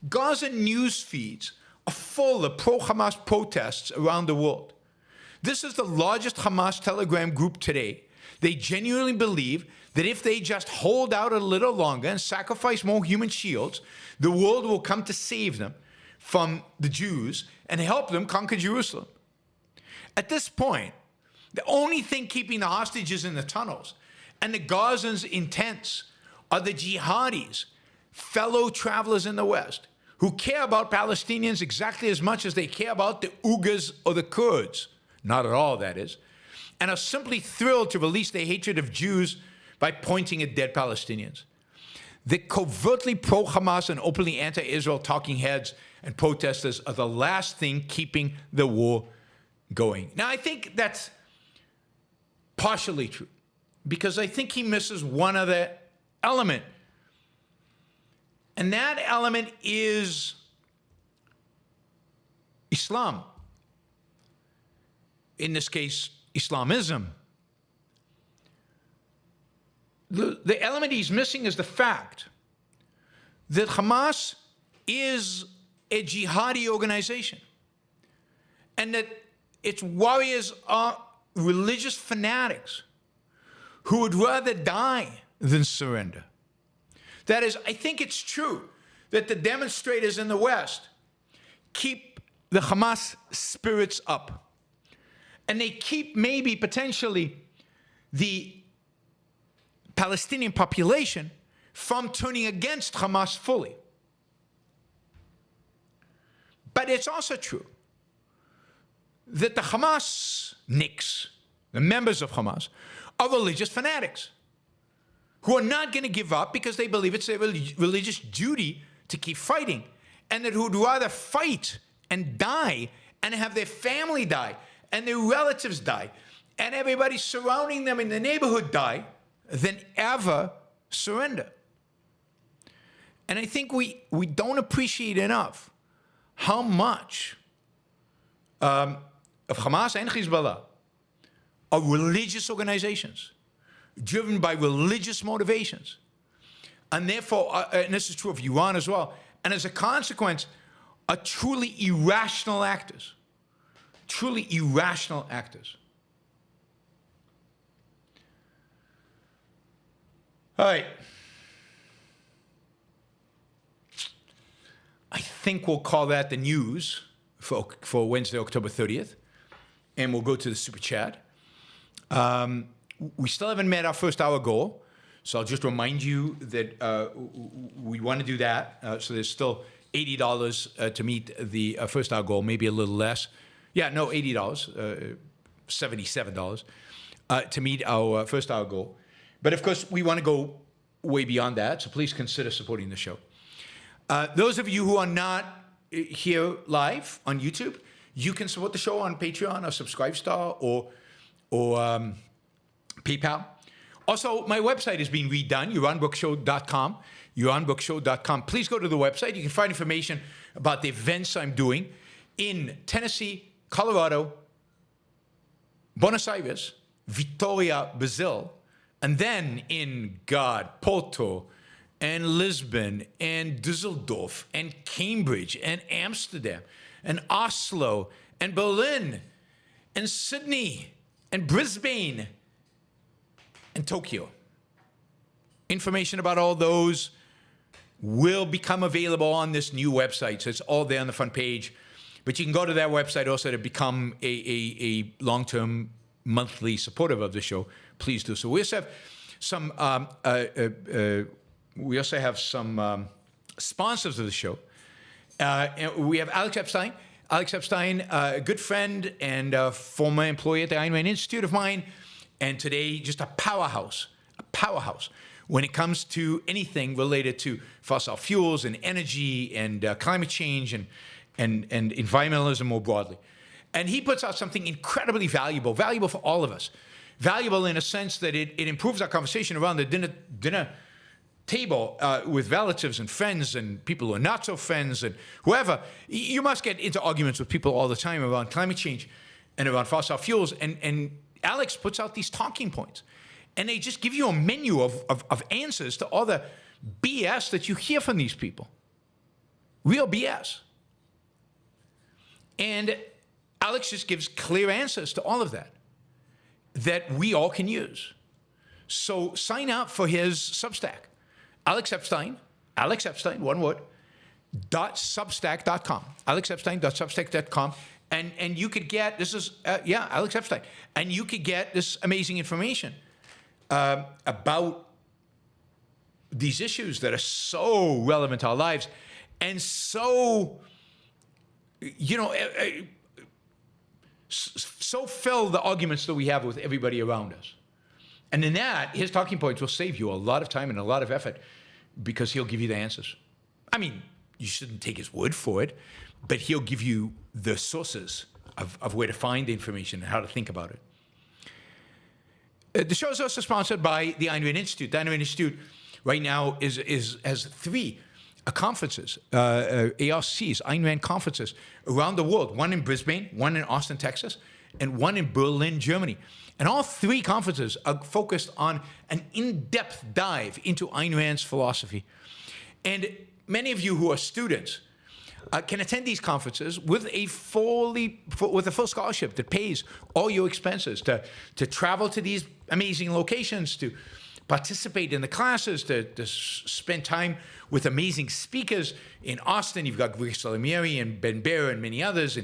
Gaza news feeds are full of pro-Hamas protests around the world. This is the largest Hamas Telegram group today. They genuinely believe that if they just hold out a little longer and sacrifice more human shields, the world will come to save them from the Jews and help them conquer Jerusalem. At this point, the only thing keeping the hostages in the tunnels and the Gazans in tents are the jihadis, fellow travelers in the West, who care about Palestinians exactly as much as they care about the Uyghurs or the Kurds. Not at all, that is. And are simply thrilled to release their hatred of Jews by pointing at dead Palestinians. The covertly pro-Hamas and openly anti-Israel talking heads and protesters are the last thing keeping the war going. Now, I think that's partially true, because I think he misses one other element. And that element is Islam. In this case, Islamism. The element he's missing is the fact that Hamas is a jihadi organization and that its warriors are religious fanatics who would rather die than surrender. That is, I think it's true that the demonstrators in the West keep the Hamas spirits up. And they keep maybe potentially the Palestinian population from turning against Hamas fully. But it's also true that the Hamasniks, the members of Hamas, are religious fanatics who are not going to give up because they believe it's their religious duty to keep fighting, and that who would rather fight and die and have their family die and their relatives die and everybody surrounding them in the neighborhood die than ever surrender. And I think we don't appreciate enough how much of Hamas and Hezbollah are religious organizations driven by religious motivations. And therefore, and this is true of Iran as well, and as a consequence, are truly irrational actors. Truly irrational actors. All right. I think we'll call that the news for Wednesday, October 30th. And we'll go to the Super Chat. We still haven't met our first hour goal. So I'll just remind you that we want to do that. So there's still $80 to meet the first hour goal, maybe a little less. Yeah, no, $80, $77 to meet our first hour goal. But of course, we want to go way beyond that, so please consider supporting the show. Those of you who are not here live on YouTube, you can support the show on Patreon or Subscribestar or PayPal. Also, my website is being redone, yaronbrookshow.com, yaronbrookshow.com. Please go to the website. You can find information about the events I'm doing in Tennessee, Colorado, Buenos Aires, Vitoria, Brazil, and then in Porto, and Lisbon, and Düsseldorf, and Cambridge, and Amsterdam, and Oslo, and Berlin, and Sydney, and Brisbane, and Tokyo. Information about all those will become available on this new website, so it's all there on the front page. But you can go to that website also to become a long-term monthly supporter of the show. Please do so. We also have some sponsors of the show. And we have Alex Epstein. Alex Epstein, a good friend and a former employee at the Ayn Rand Institute of mine, and today just a powerhouse when it comes to anything related to fossil fuels and energy and climate change and environmentalism more broadly. And he puts out something incredibly valuable for all of us. Valuable in a sense that it improves our conversation around the dinner table with relatives and friends and people who are not so friends and whoever. You must get into arguments with people all the time around climate change and around fossil fuels. And Alex puts out these talking points. And they just give you a menu of answers to all the BS that you hear from these people. Real BS. And Alex just gives clear answers to all of that we all can use. So sign up for his Substack. Alex Epstein, one word, .substack.com. alexepstein.substack.com. And you could get, Alex Epstein. And you could get this amazing information about these issues that are so relevant to our lives and so, so fill the arguments that we have with everybody around us. And in that, his talking points will save you a lot of time and a lot of effort because he'll give you the answers. I mean, you shouldn't take his word for it, but he'll give you the sources of where to find the information and how to think about it. The show is also sponsored by the Ayn Rand Institute. The Ayn Rand Institute right now has 3 conferences, ARCs, Ayn Rand conferences around the world. One in Brisbane, one in Austin, Texas, and one in Berlin, Germany. And all 3 conferences are focused on an in-depth dive into Ayn Rand's philosophy. And many of you who are students can attend these conferences with a full scholarship that pays all your expenses to travel to these amazing locations, to participate in the classes, to spend time with amazing speakers. In Austin, you've got Greg Salamieri and Ben Baer and many others.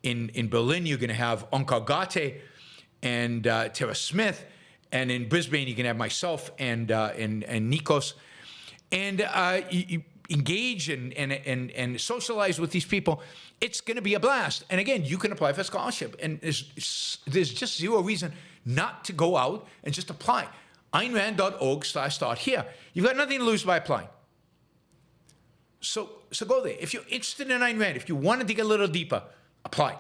In Berlin, you're going to have Onkar Ghate and Tara Smith. And in Brisbane, you can have myself and Nikos. And you engage and socialize with these people. It's going to be a blast. And again, you can apply for a scholarship. And there's just zero reason not to go out and just apply. AynRand.org/start here. You've got nothing to lose by applying. So go there. If you're interested in Ayn Rand, if you want to dig a little deeper, apply.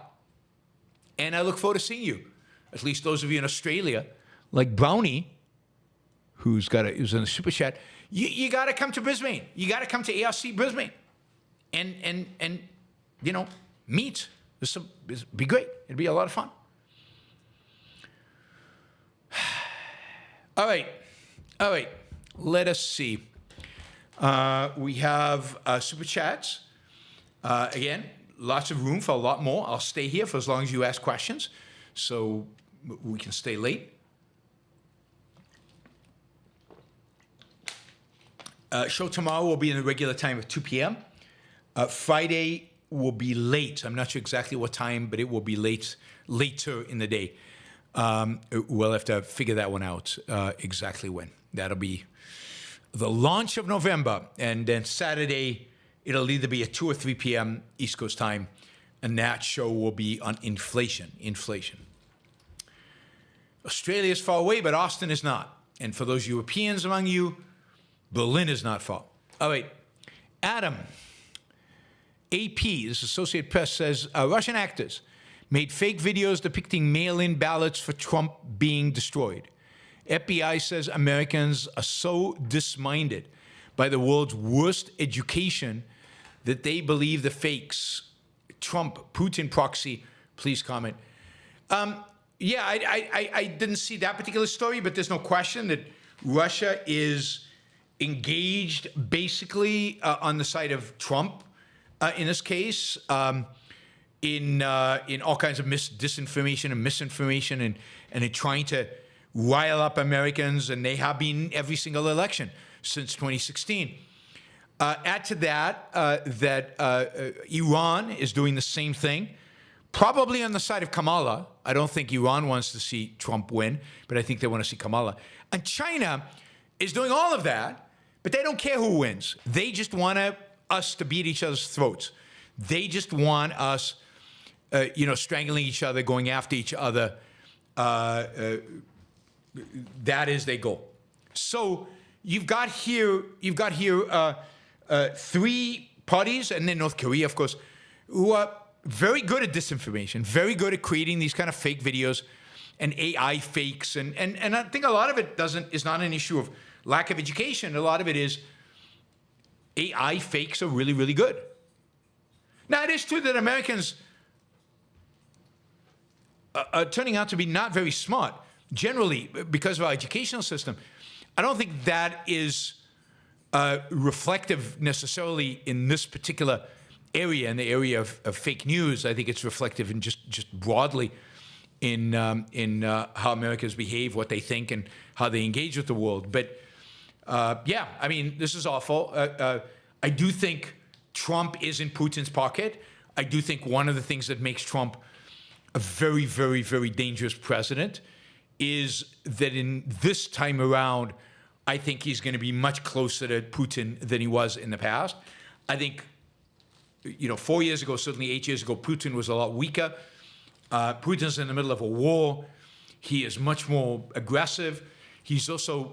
And I look forward to seeing you. At least those of you in Australia, like Brownie, who's in the super chat. You got to come to Brisbane. You got to come to ARC Brisbane, and meet. It'd be great. It'd be a lot of fun. All right. Let us see. We have super chats. Again, lots of room for a lot more. I'll stay here for as long as you ask questions, so we can stay late. Show tomorrow will be in the regular time of 2 p.m. Friday will be late. I'm not sure exactly what time, but it will be later in the day. We'll have to figure that one out exactly when. That'll be the launch of November. And then Saturday, it'll either be at 2 or 3 p.m. East Coast time. And that show will be on inflation. Australia is far away, but Austin is not. And for those Europeans among you, Berlin is not far. All right. Adam, AP, this Associated Press, says Russian actors made fake videos depicting mail-in ballots for Trump being destroyed. FBI says Americans are so disminded by the world's worst education that they believe the fakes. Trump, Putin proxy. Please comment. Yeah, I didn't see that particular story, but there's no question that Russia is engaged basically on the side of Trump in this case, in all kinds of disinformation and misinformation, and in trying to rile up Americans, and they have been every single election since 2016. Add to that Iran is doing the same thing, probably on the side of Kamala. I don't think Iran wants to see Trump win, but I think they want to see Kamala. And China is doing all of that, but they don't care who wins. They just want us to beat each other's throats. They just want us, strangling each other, going after each other. That is their goal. So you've got here three parties, and then North Korea, of course, who are very good at disinformation, very good at creating these kind of fake videos and AI fakes. And I think a lot of it is not an issue of lack of education. A lot of it is AI fakes are really, really good. Now, it is true that Americans are turning out to be not very smart, generally, because of our educational system. I don't think that is reflective necessarily in this particular area, in the area of fake news. I think it's reflective in just broadly in how Americans behave, what they think, and how they engage with the world. But yeah, I mean, this is awful. I do think Trump is in Putin's pocket. I do think one of the things that makes Trump a very, very, very dangerous president is that in this time around, I think he's going to be much closer to Putin than he was in the past. I think, 4 years ago, certainly 8 years ago, Putin was a lot weaker. Putin's in the middle of a war. He is much more aggressive. He's also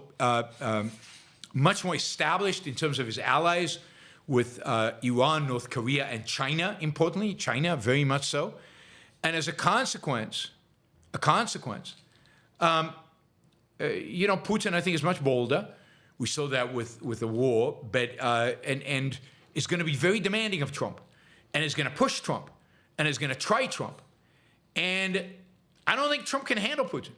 much more established in terms of his allies with Iran, North Korea, and China, importantly. China, very much so. And as a consequence, Putin, I think, is much bolder. We saw that with the war, but and is going to be very demanding of Trump, and is going to push Trump, and is going to try Trump. And I don't think Trump can handle Putin.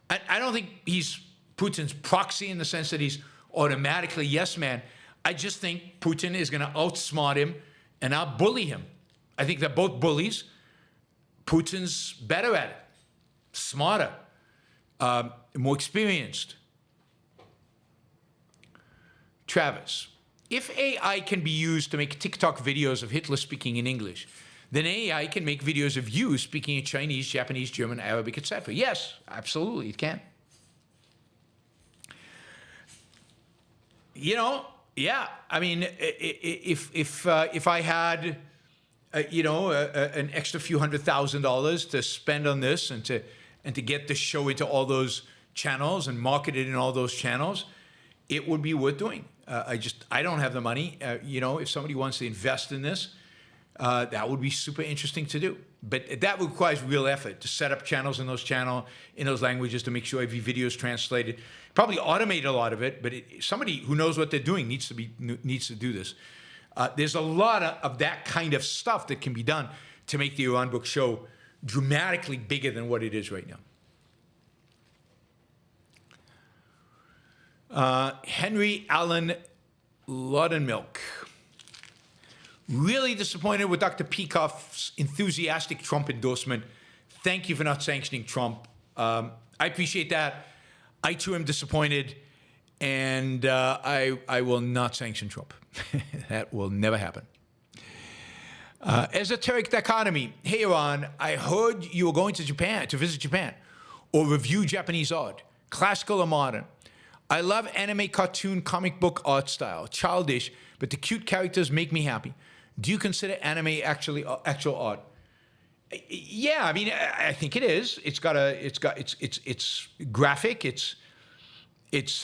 I don't think he's Putin's proxy in the sense that he's automatically yes man. I just think Putin is going to outsmart him and outbully him. I think they're both bullies. Putin's better at it, smarter, more experienced. Travis, if AI can be used to make TikTok videos of Hitler speaking in English, then AI can make videos of you speaking in Chinese, Japanese, German, Arabic, etc. Yes, absolutely, it can. Yeah. I mean, if I had, an extra few $100,000 to spend on this and to get the show into all those channels and market it in all those channels, it would be worth doing. I don't have the money. If somebody wants to invest in this, that would be super interesting to do. But that requires real effort to set up channels in those languages, to make sure every video is translated. Probably automate a lot of it, but somebody who knows what they're doing needs to do this. There's a lot of that kind of stuff that can be done to make the Yaron Brook show dramatically bigger than what it is right now. Henry Allen Laudenmilk. Really disappointed with Dr. Peikoff's enthusiastic Trump endorsement. Thank you for not sanctioning Trump. I appreciate that. I too am disappointed, and I will not sanction Trump. That will never happen. Esoteric Dichotomy. Hey, Yaron, I heard you were going to Japan to visit Japan or review Japanese art, classical or modern. I love anime, cartoon, comic book art style, childish, but the cute characters make me happy. Do you consider anime actual art? Yeah, I mean, I think it is. It's graphic. It's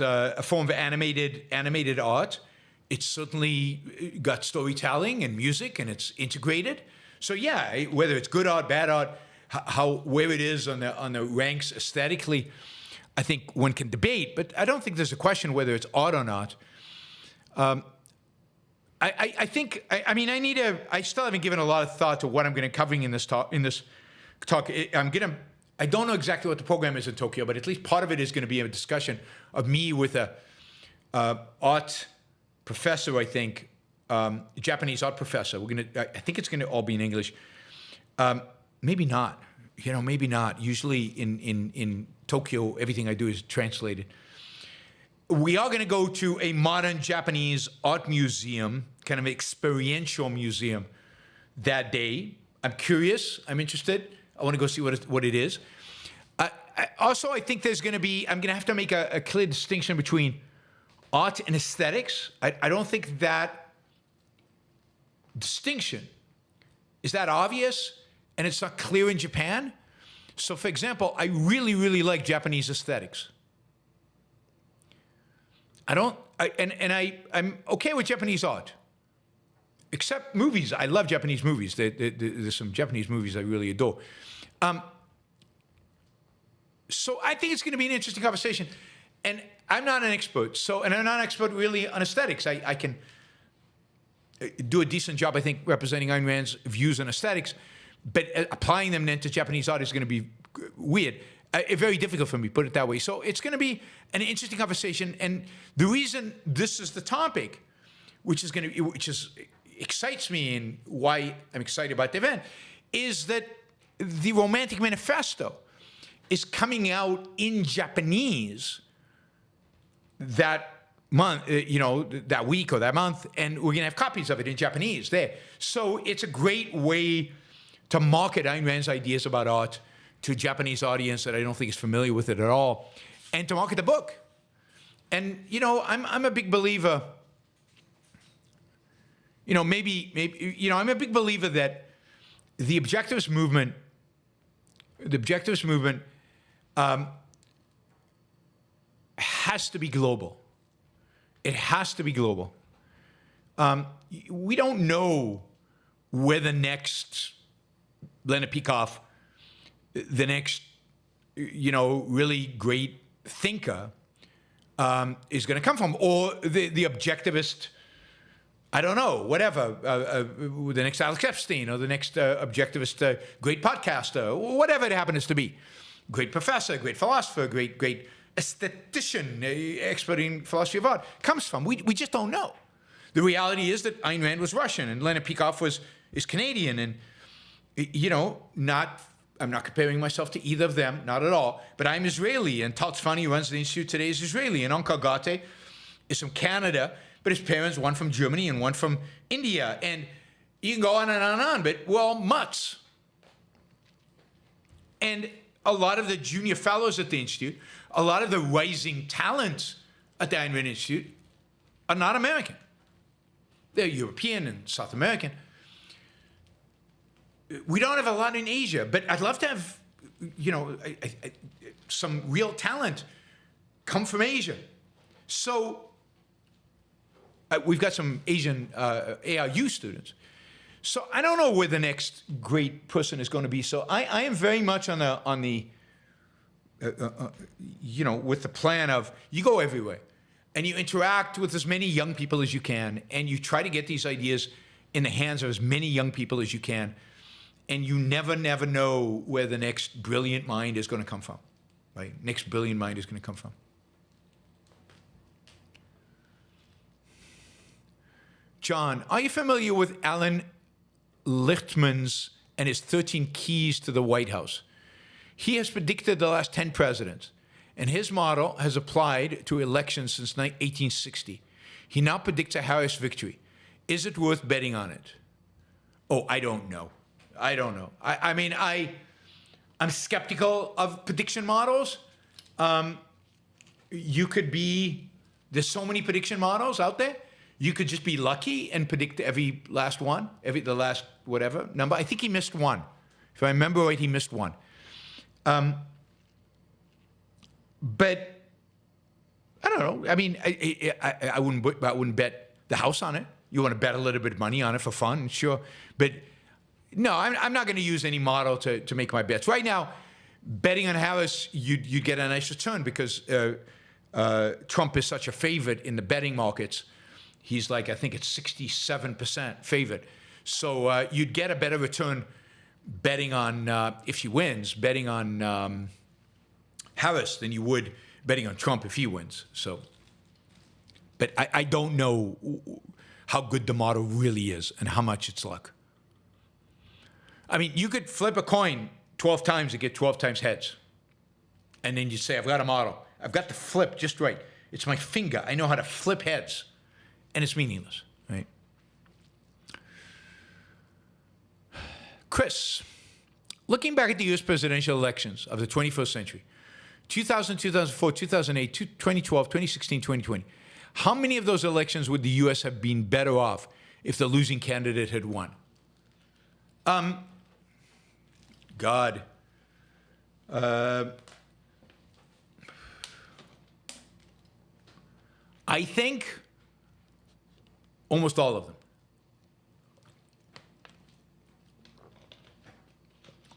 a form of animated art. It's certainly got storytelling and music, and it's integrated. So yeah, whether it's good art, bad art, where it is on the ranks aesthetically, I think one can debate, but I don't think there's a question whether it's odd or not. I think I still haven't given a lot of thought to what I'm going to be covering in this talk. I don't know exactly what the program is in Tokyo, but at least part of it is going to be a discussion of me with a art professor, I think, Japanese art professor. I think it's going to all be in English. Maybe not. Maybe not. Usually in Tokyo, everything I do is translated. We are going to go to a modern Japanese art museum, kind of experiential museum that day. I'm curious. I'm interested. I want to go see what it is. I think there's going to be, I'm going to have to make a clear distinction between art and aesthetics. I don't think that distinction is that obvious, and it's not clear in Japan. So, for example, I really, really like Japanese aesthetics. I'm okay with Japanese art, except movies. I love Japanese movies. There's some Japanese movies I really adore. So I think it's going to be an interesting conversation. And I'm not an expert. And I'm not an expert really on aesthetics. I can do a decent job, I think, representing Ayn Rand's views on aesthetics, but applying them then to Japanese art is going to be weird. Very difficult for me, put it that way. So it's going to be an interesting conversation. And the reason this is the topic, which excites me and why I'm excited about the event, is that the Romantic Manifesto is coming out in Japanese that month, that week or that month, and we're going to have copies of it in Japanese there. So it's a great way to market Ayn Rand's ideas about art to a Japanese audience that I don't think is familiar with it at all, and to market the book. And, I'm a big believer, I'm a big believer that the objectivist movement has to be global. It has to be global. We don't know where the next Dr Peikoff, the next, really great thinker is going to come from, or the objectivist, I don't know, whatever, the next Alex Epstein, or the next objectivist great podcaster, or whatever it happens to be. Great professor, great philosopher, great aesthetician, expert in philosophy of art, comes from. We just don't know. The reality is that Ayn Rand was Russian, and Dr Peikoff is Canadian, and, I'm not comparing myself to either of them, not at all, but I'm Israeli, and Tal Tzfani, who runs the Institute today, is Israeli, and Onkar Gate is from Canada, but his parents, one from Germany and one from India, and you can go on and on and on, but we're all mutts. And a lot of the junior fellows at the Institute, a lot of the rising talents at the Ayn Rand Institute are not American. They're European and South American. We don't have a lot in Asia, but I'd love to have, some real talent come from Asia. So we've got some Asian ARU students. So I don't know where the next great person is going to be. So I am very much on the with the plan of you go everywhere and you interact with as many young people as you can, and you try to get these ideas in the hands of as many young people as you can. And you never know where the next brilliant mind is going to come from, right? Next brilliant mind is going to come from. John, are you familiar with Allan Lichtman's and his 13 keys to the White House? He has predicted the last 10 presidents, and his model has applied to elections since 1860. He now predicts a Harris victory. Is it worth betting on it? Oh, I don't know. I'm skeptical of prediction models. There's so many prediction models out there. You could just be lucky and predict every last one, the last whatever number. I think he missed one. If I remember right, he missed one. But I don't know. I mean, I wouldn't bet the house on it. You want to bet a little bit of money on it for fun, sure. But no, I'm not going to use any model to make my bets. Right now, betting on Harris, you'd get a nice return because Trump is such a favorite in the betting markets. He's like, I think it's 67% favorite. So you'd get a better return betting on, if she wins, betting on Harris than you would betting on Trump if he wins. So, but I don't know how good the model really is and how much it's luck. I mean, you could flip a coin 12 times and get 12 times heads. And then you say, I've got a model. I've got the flip just right. It's my finger. I know how to flip heads. And it's meaningless, right? Chris, looking back at the U.S. presidential elections of the 21st century, 2000, 2004, 2008, 2012, 2016, 2020, how many of those elections would the U.S. have been better off if the losing candidate had won? God. I think almost all of them.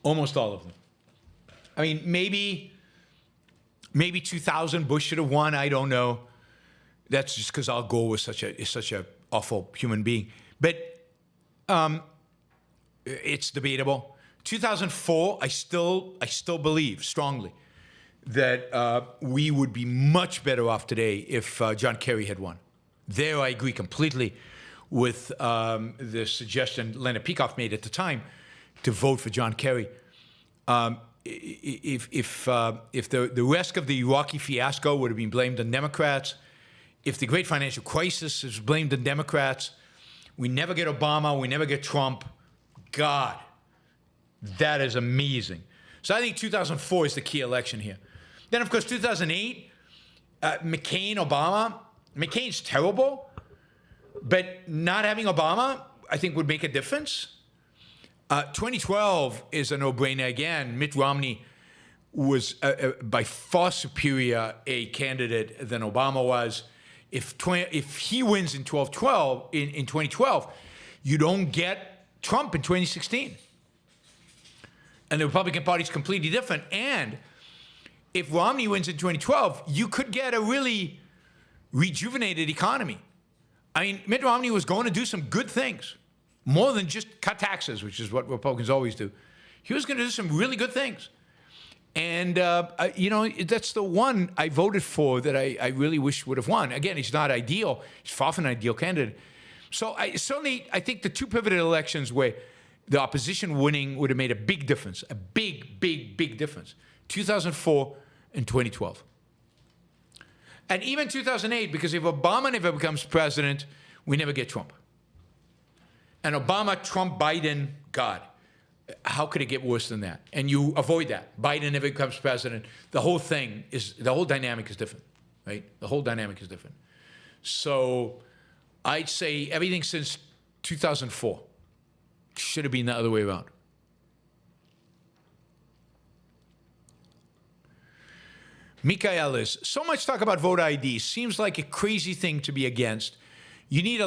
Almost all of them. I mean, maybe 2000 Bush should have won. I don't know. That's just because Al Gore was such a awful human being. But it's debatable. 2004, I still believe strongly that we would be much better off today if John Kerry had won. There, I agree completely with the suggestion Leonard Peikoff made at the time to vote for John Kerry. If the rest of the Iraqi fiasco would have been blamed on Democrats, if the great financial crisis is blamed on Democrats, we never get Obama, we never get Trump. God, that is amazing. So I think 2004 is the key election here. Then, of course, 2008, McCain, Obama. McCain's terrible, but not having Obama, I think, would make a difference. 2012 is a no-brainer again. Mitt Romney was by far superior a candidate than Obama was. If he wins in 2012, you don't get Trump in 2016. And the Republican Party is completely different. And if Romney wins in 2012, you could get a really rejuvenated economy. I mean, Mitt Romney was going to do some good things, more than just cut taxes, which is what Republicans always do. He was going to do some really good things. And, that's the one I voted for that I really wish would have won. Again, he's not ideal. He's far from an ideal candidate. So I think the two pivotal elections where the opposition winning would have made a big difference, a big, big, big difference. 2004 and 2012. And even 2008, because if Obama never becomes president, we never get Trump. And Obama, Trump, Biden, God, how could it get worse than that? And you avoid that. Biden never becomes president. The whole dynamic is different, right? The whole dynamic is different. So I'd say everything since 2004 should have been the other way around. Mikael is, so much talk about voter ID. Seems like a crazy thing to be against. You need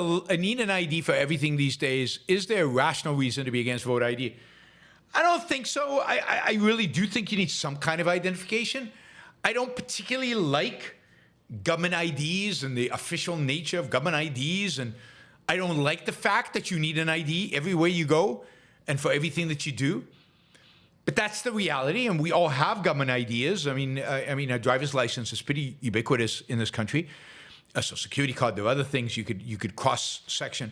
an ID for everything these days. Is there a rational reason to be against voter ID? I don't think so. I really do think you need some kind of identification. I don't particularly like government IDs and the official nature of government IDs. And I don't like the fact that you need an ID everywhere you go and for everything that you do. But that's the reality, and we all have government IDs. I mean, a driver's license is pretty ubiquitous in this country. A social security card, there are other things you could cross-section.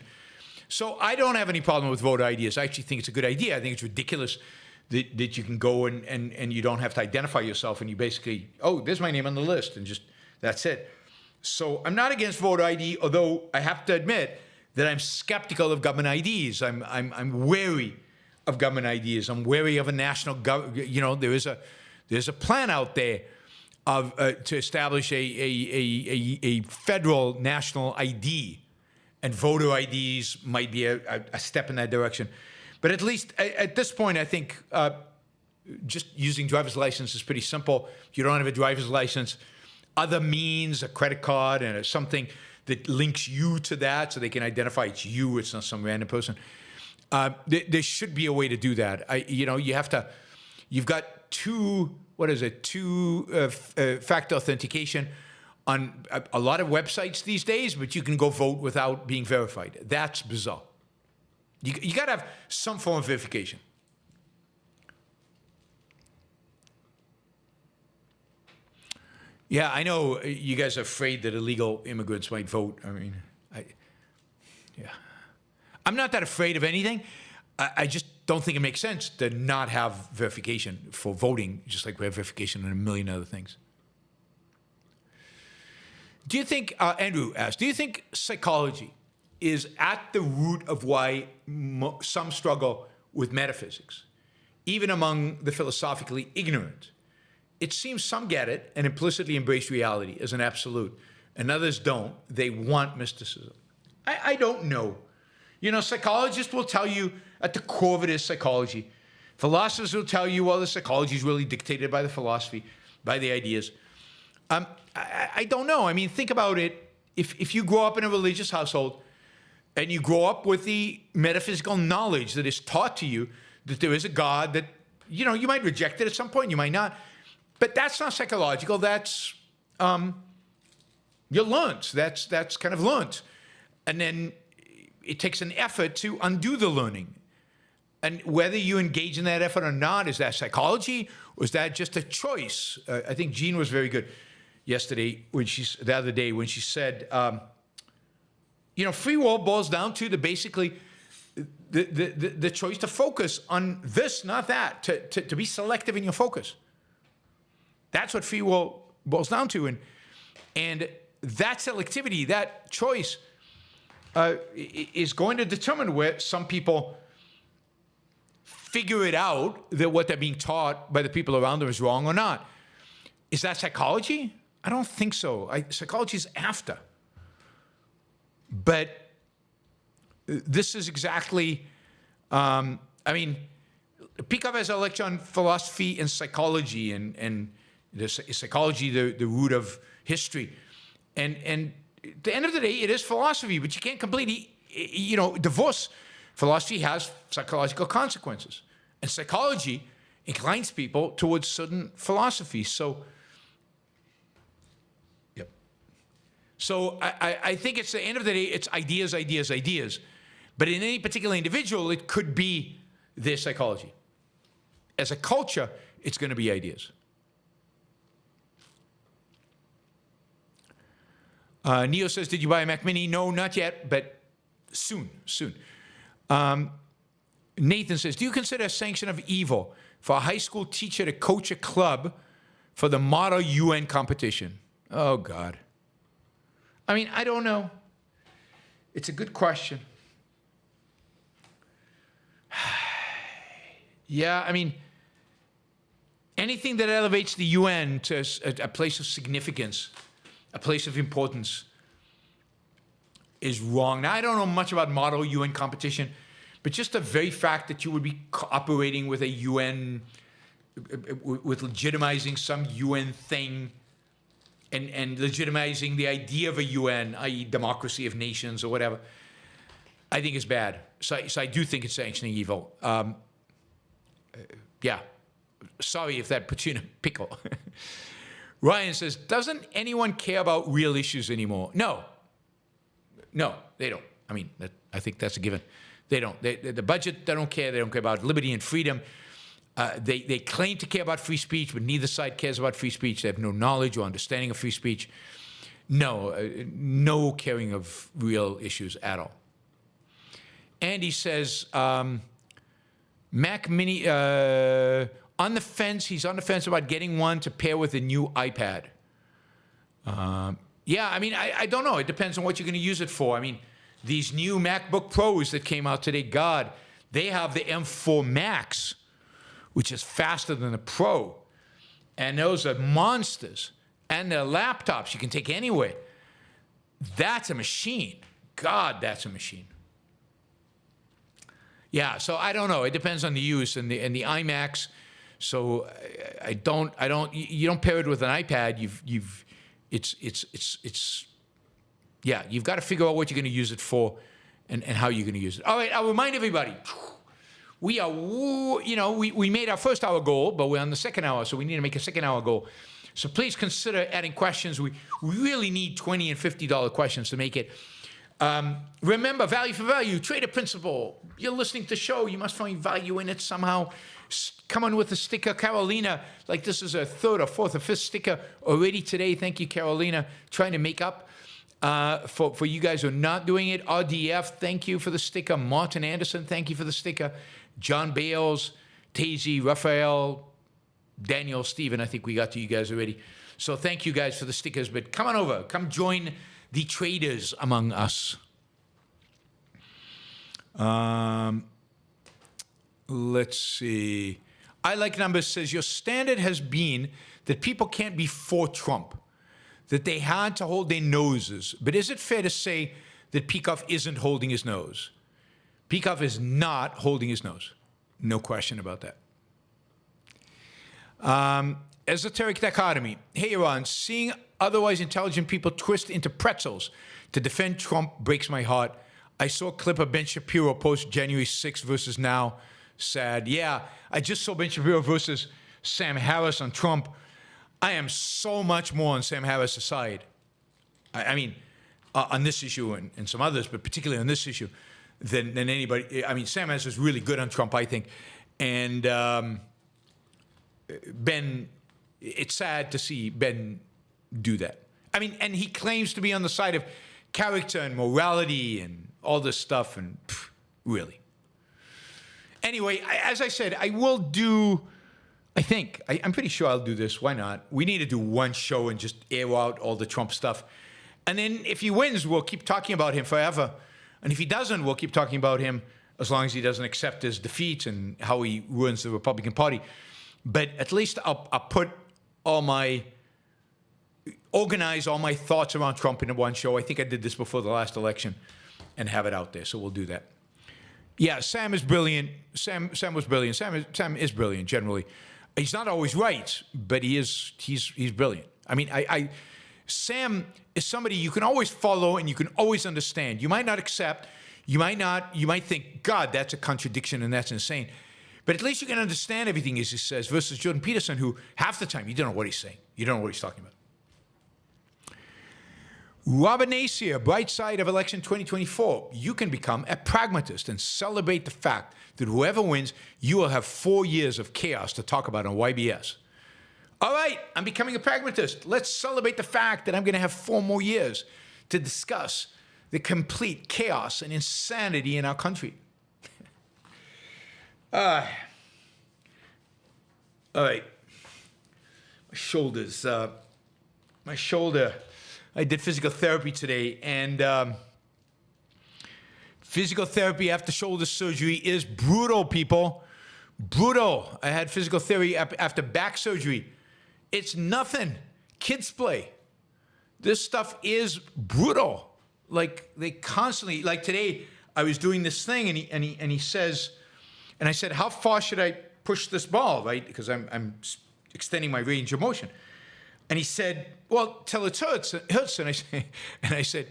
So I don't have any problem with voter IDs. I actually think it's a good idea. I think it's ridiculous that you can go and you don't have to identify yourself, and you basically, oh, there's my name on the list, and just that's it. So I'm not against voter ID, although I have to admit that I'm skeptical of government IDs. I'm wary of government IDs. I'm wary of a national there's a plan out there of to establish a federal national ID, and voter IDs might be a step in that direction. But at least at this point, I think just using driver's license is pretty simple. If you don't have a driver's license, other means, a credit card and something that links you to that so they can identify it's you, it's not some random person. There should be a way to do that. You've got two-factor authentication on a lot of websites these days, but you can go vote without being verified. That's bizarre. You got to have some form of verification. Yeah, I know you guys are afraid that illegal immigrants might vote. I mean, I'm not that afraid of anything. I just don't think it makes sense to not have verification for voting, just like we have verification on a million other things. Do you think, Andrew asked, do you think psychology is at the root of why some struggle with metaphysics, even among the philosophically ignorant? It seems some get it and implicitly embrace reality as an absolute, and others don't. They want mysticism. I don't know. You know, psychologists will tell you at the core of it is psychology. Philosophers will tell you, well, the psychology is really dictated by the philosophy, by the ideas. I don't know. I mean, think about it. If you grow up in a religious household and you grow up with the metaphysical knowledge that is taught to you that there is a God that, you know, you might reject it at some point, you might not. But that's not psychological. That's, you're learned. That's kind of learned. And then it takes an effort to undo the learning. And whether you engage in that effort or not, is that psychology or is that just a choice? I think Jean was very good the other day when she said, you know, free will boils down to basically the choice to focus on this, not that, to be selective in your focus. That's what free will boils down to. And that selectivity, that choice, is going to determine where some people figure it out that what they're being taught by the people around them is wrong or not. Is that psychology? I don't think so. Psychology is after. But this is exactly, I mean, Peikoff has a lecture on philosophy and psychology and psychology, the root of history. And at the end of the day, it is philosophy, but you can't completely, you know, divorce. Philosophy has psychological consequences. And psychology inclines people towards certain philosophies. So, yep. So I think it's the end of the day, it's ideas, ideas, ideas. But in any particular individual, it could be their psychology. As a culture, it's going to be ideas. Neo says, did you buy a Mac Mini? No, not yet, but soon. Nathan says, do you consider a sanction of evil for a high school teacher to coach a club for the Model UN competition? Oh, God. I mean, I don't know. It's a good question. Yeah, I mean, anything that elevates the UN to a place of significance, a place of importance, is wrong. Now, I don't know much about Model UN competition, but just the very fact that you would be cooperating with a UN, with legitimizing some UN thing, and legitimizing the idea of a UN, i.e. democracy of nations or whatever, I think is bad. So I do think it's sanctioning evil. Yeah. Sorry if that puts you in a pickle. Ryan says, doesn't anyone care about real issues anymore? No, they don't. I mean, I think that's a given. They don't. The budget, they don't care. They don't care about liberty and freedom. They claim to care about free speech, but neither side cares about free speech. They have no knowledge or understanding of free speech. No caring of real issues at all. And he says, Mac Mini, on the fence, he's on the fence about getting one to pair with a new iPad. Yeah, I mean, I don't know. It depends on what you're going to use it for. I mean, these new MacBook Pros that came out today, God, they have the M4 Max, which is faster than the Pro. And those are monsters. And they're laptops you can take anywhere. That's a machine. God, that's a machine. Yeah, so I don't know. It depends on the use and the iMacs. So you don't pair it with an iPad. You've got to figure out what you're going to use it for and how you're going to use it. All right, I'll remind everybody, We are, we made our first hour goal, but we're on the second hour, so we need to make a second hour goal. So please consider adding questions. We really need $20 and $50 questions to make it. Remember, value for value, trader principle. You're listening to the show. You must find value in it somehow. Come on with a sticker. Carolina, like this is a third or fourth or fifth sticker already today. Thank you, Carolina. Trying to make up for you guys who are not doing it. RDF, thank you for the sticker. Martin Anderson, thank you for the sticker. John Bales, Tazy, Raphael, Daniel, Steven, I think we got to you guys already. So thank you guys for the stickers. But come on over. Come join the traders among us. Let's see. I Like Numbers says, your standard has been that people can't be for Trump, that they had to hold their noses. But is it fair to say that Peikoff isn't holding his nose? Peikoff is not holding his nose. No question about that. Esoteric dichotomy. Hey, Yaron, seeing otherwise intelligent people twist into pretzels to defend Trump breaks my heart. I saw a clip of Ben Shapiro post January 6th versus now. Sad. Yeah, I just saw Ben Shapiro versus Sam Harris on Trump. I am so much more on Sam Harris' side. I mean, on this issue and some others, but particularly on this issue, than anybody. I mean, Sam Harris is really good on Trump, I think. And Ben, it's sad to see Ben do that. I mean, and he claims to be on the side of character and morality and all this stuff, and really. Anyway, as I said, I will do, I'm pretty sure I'll do this. Why not? We need to do one show and just air out all the Trump stuff. And then if he wins, we'll keep talking about him forever. And if he doesn't, we'll keep talking about him as long as he doesn't accept his defeat and how he ruins the Republican Party. But at least I'll put organize all my thoughts around Trump into one show. I think I did this before the last election and have it out there. So we'll do that. Yeah, Sam is brilliant. Sam was brilliant. Sam is brilliant generally. He's not always right, but he's brilliant. I mean, Sam is somebody you can always follow and you can always understand. You might not accept, you might think, God, that's a contradiction and that's insane. But at least you can understand everything as he says, versus Jordan Peterson, who half the time you don't know what he's saying. You don't know what he's talking about. Robert Nacier, bright side of election 2024. You can become a pragmatist and celebrate the fact that whoever wins, you will have 4 years of chaos to talk about on YBS. All right, I'm becoming a pragmatist. Let's celebrate the fact that I'm going to have 4 more years to discuss the complete chaos and insanity in our country. All right. My shoulder. I did physical therapy today, and physical therapy after shoulder surgery is brutal, people. Brutal. I had physical therapy after back surgery. It's nothing. Kids play. This stuff is brutal. Like, they constantly, like today, I was doing this thing, and he says, and I said, how far should I push this ball, right? Because I'm extending my range of motion. And he said, well, till it hurts. And I said,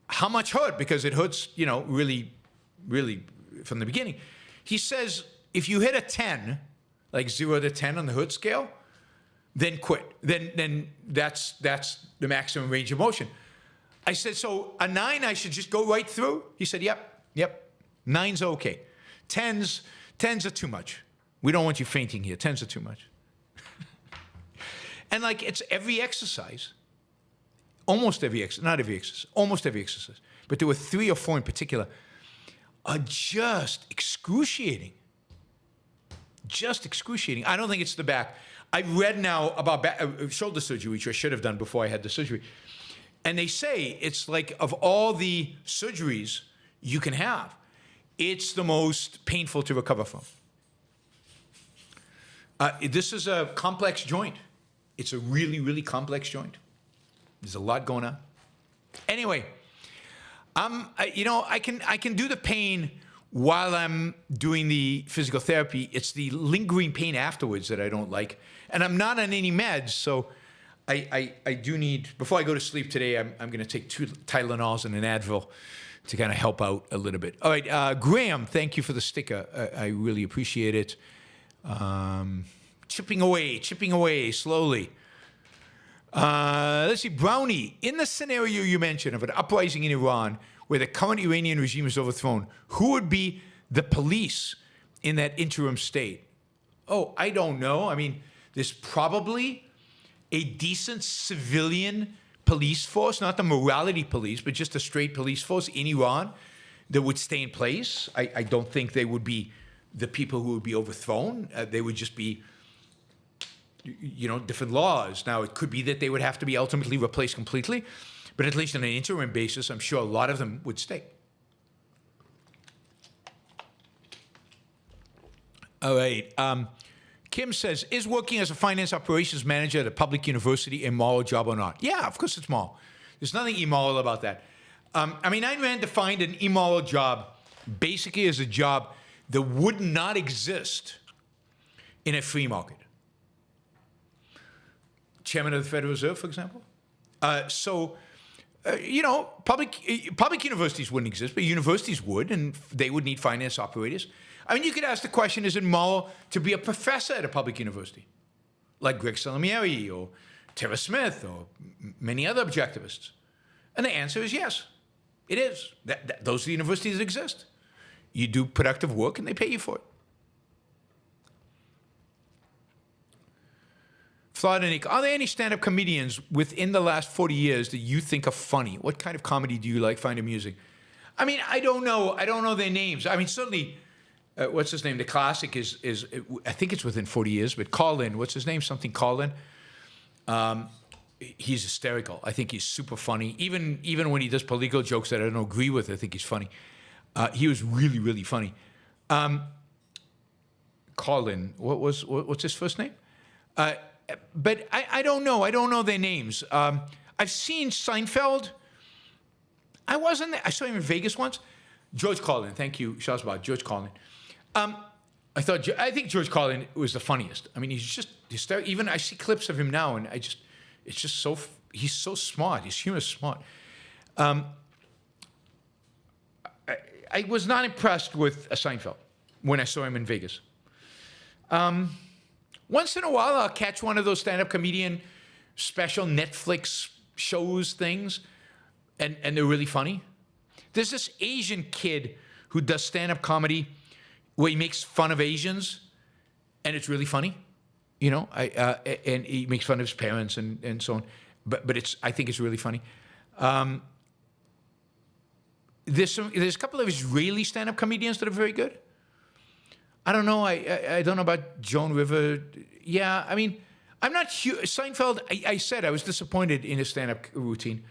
how much hurt? Because it hurts, really, really from the beginning. He says, if you hit a 10, like 0 to 10 on the hurt scale, then quit. Then that's the maximum range of motion. I said, so a 9, I should just go right through? He said, yep. 9's okay. 10's are too much. We don't want you fainting here. 10's are too much. And like, it's every exercise, almost every exercise, not every exercise, almost every exercise, but there were 3 or 4 in particular, are just excruciating. Just excruciating. I don't think it's the back. I read now about shoulder surgery, which I should have done before I had the surgery. And they say it's like, of all the surgeries you can have, it's the most painful to recover from. This is a complex joint. It's a really, really complex joint. There's a lot going on. Anyway, I can do the pain while I'm doing the physical therapy. It's the lingering pain afterwards that I don't like. And I'm not on any meds, so I do need, before I go to sleep today, I'm going to take 2 Tylenols and an Advil kind of help out a little bit. All right, Graham, thank you for the sticker. I really appreciate it. Chipping away slowly. Let's see, Brownie, in the scenario you mentioned of an uprising in Iran where the current Iranian regime is overthrown, who would be the police in that interim state? Oh, I don't know. I mean, there's probably a decent civilian police force, not the morality police, but just a straight police force in Iran that would stay in place. I don't think they would be the people who would be overthrown. They would just be, different laws. Now, it could be that they would have to be ultimately replaced completely, but at least on an interim basis, I'm sure a lot of them would stay. All right. Kim says, is working as a finance operations manager at a public university a moral job or not? Yeah, of course it's moral. There's nothing immoral about that. Ayn Rand defined an immoral job basically as a job that would not exist in a free market. Chairman of the Federal Reserve, for example. Public universities wouldn't exist, but universities would, and they would need finance operators. I mean, you could ask the question, is it moral to be a professor at a public university? Like Greg Salamieri or Tara Smith or many other objectivists. And the answer is yes, it is. Those are the universities that exist. You do productive work and they pay you for it. Florida Nick, are there any stand-up comedians within the last 40 years that you think are funny? What kind of comedy do you find amusing? I mean, I don't know. I don't know their names. I mean, certainly, what's his name? The classic is I think it's within 40 years, but Carlin, what's his name? Something Carlin. He's hysterical. I think he's super funny. Even when he does political jokes that I don't agree with, I think he's funny. He was really, really funny. Carlin, what's his first name? But I don't know. I don't know their names. I've seen Seinfeld. I wasn't there. I saw him in Vegas once. George Carlin. Thank you, Shazbad. George Carlin. I think George Carlin was the funniest. I mean, he's just hysterical. Even I see clips of him now, and it's just so, he's so smart. His humor is smart. I was not impressed with Seinfeld when I saw him in Vegas. Once in a while, I'll catch one of those stand-up comedian special Netflix shows things, and they're really funny. There's this Asian kid who does stand-up comedy where he makes fun of Asians, and it's really funny, and he makes fun of his parents and so on. But I think it's really funny. There's a couple of Israeli stand-up comedians that are very good. I don't know. I don't know about Joan River. Yeah, I mean, I'm not huge. Seinfeld, I said I was disappointed in his stand-up routine.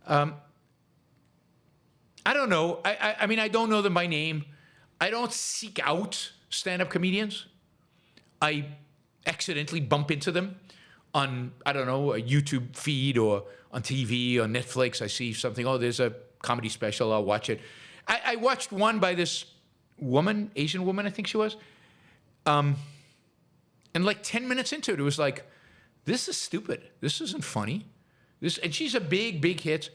I don't know. I mean, I don't know them by name. I don't seek out stand-up comedians. I accidentally bump into them on, I don't know, a YouTube feed or on TV or Netflix. I see something, oh, there's a comedy special, I'll watch it. I watched one by this woman, Asian woman, I think she was. And 10 minutes into it, it was like, this is stupid. This isn't funny. And she's a big hit.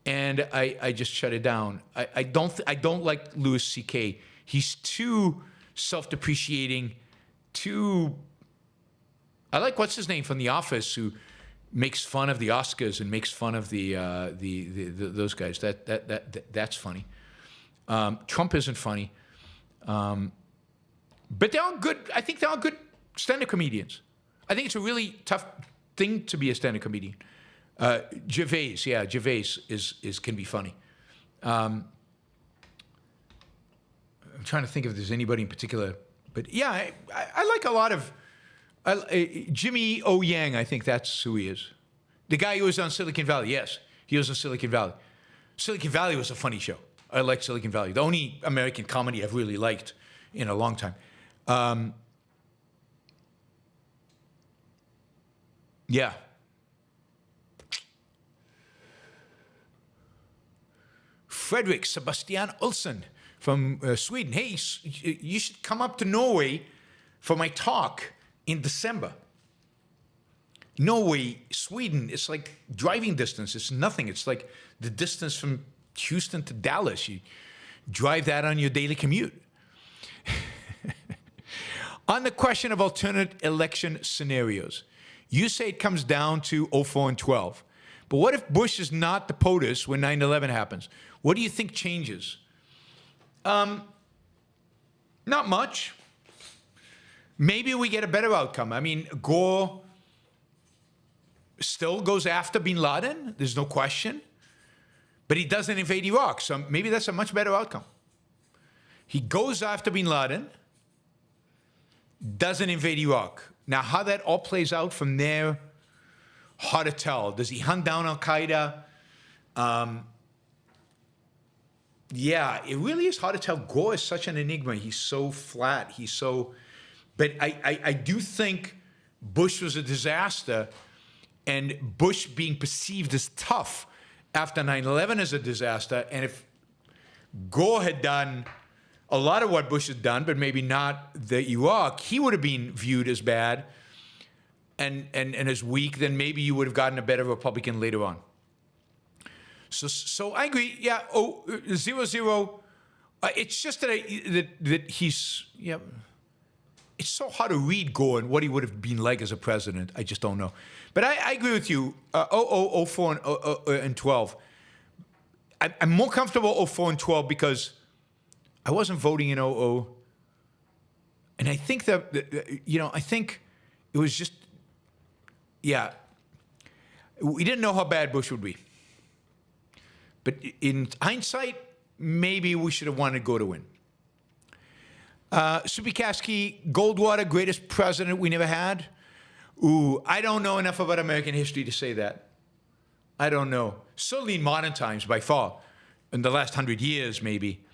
And I just shut it down. I don't like Louis C.K. He's too self-depreciating, I like what's his name from The Office, who makes fun of the Oscars and makes fun of those guys. That's funny. Trump isn't funny. But they're all good. I think they're all good stand-up comedians. I think it's a really tough thing to be a stand-up comedian. Gervais can be funny. I'm trying to think if there's anybody in particular, but yeah, I like a lot of Jimmy O. Yang. I think that's who he is. The guy who was on Silicon Valley. Yes, he was on Silicon Valley. Silicon Valley was a funny show. I like Silicon Valley. The only American comedy I've really liked in a long time. Yeah. Fredrik Sebastian Olsen from Sweden. Hey, you should come up to Norway for my talk in December. Norway, Sweden, it's like driving distance. It's nothing. It's like the distance from Houston to Dallas. You drive that on your daily commute. On the question of alternate election scenarios, you say it comes down to 04 and 12. But what if Bush is not the POTUS when 9/11 happens? What do you think changes? Not much. Maybe we get a better outcome. I mean, Gore still goes after bin Laden. There's no question. But he doesn't invade Iraq. So maybe that's a much better outcome. He goes after bin Laden, doesn't invade Iraq. Now, how that all plays out from there, hard to tell. Does he hunt down Al-Qaeda? Yeah, it really is hard to tell. Gore is such an enigma. He's so flat. He's so... But I do think Bush was a disaster, and Bush being perceived as tough after 9/11 is a disaster. And if Gore had done a lot of what Bush had done, but maybe not the Iraq, he would have been viewed as bad and as weak. Then maybe you would have gotten a better Republican later on. So I agree. Yeah. 0-0. It's just that he's It's so hard to read Gore and what he would have been like as a president. I just don't know. But I agree with you. 04 and 12. I'm more comfortable 04 and 12 because I wasn't voting in 00. And I think that, I think it was just, we didn't know how bad Bush would be. But in hindsight, maybe we should have wanted Gore to win. Supikaski, Goldwater, greatest president we never had. Ooh, I don't know enough about American history to say that. I don't know. Certainly in modern times, by far. In the last 100 years, maybe.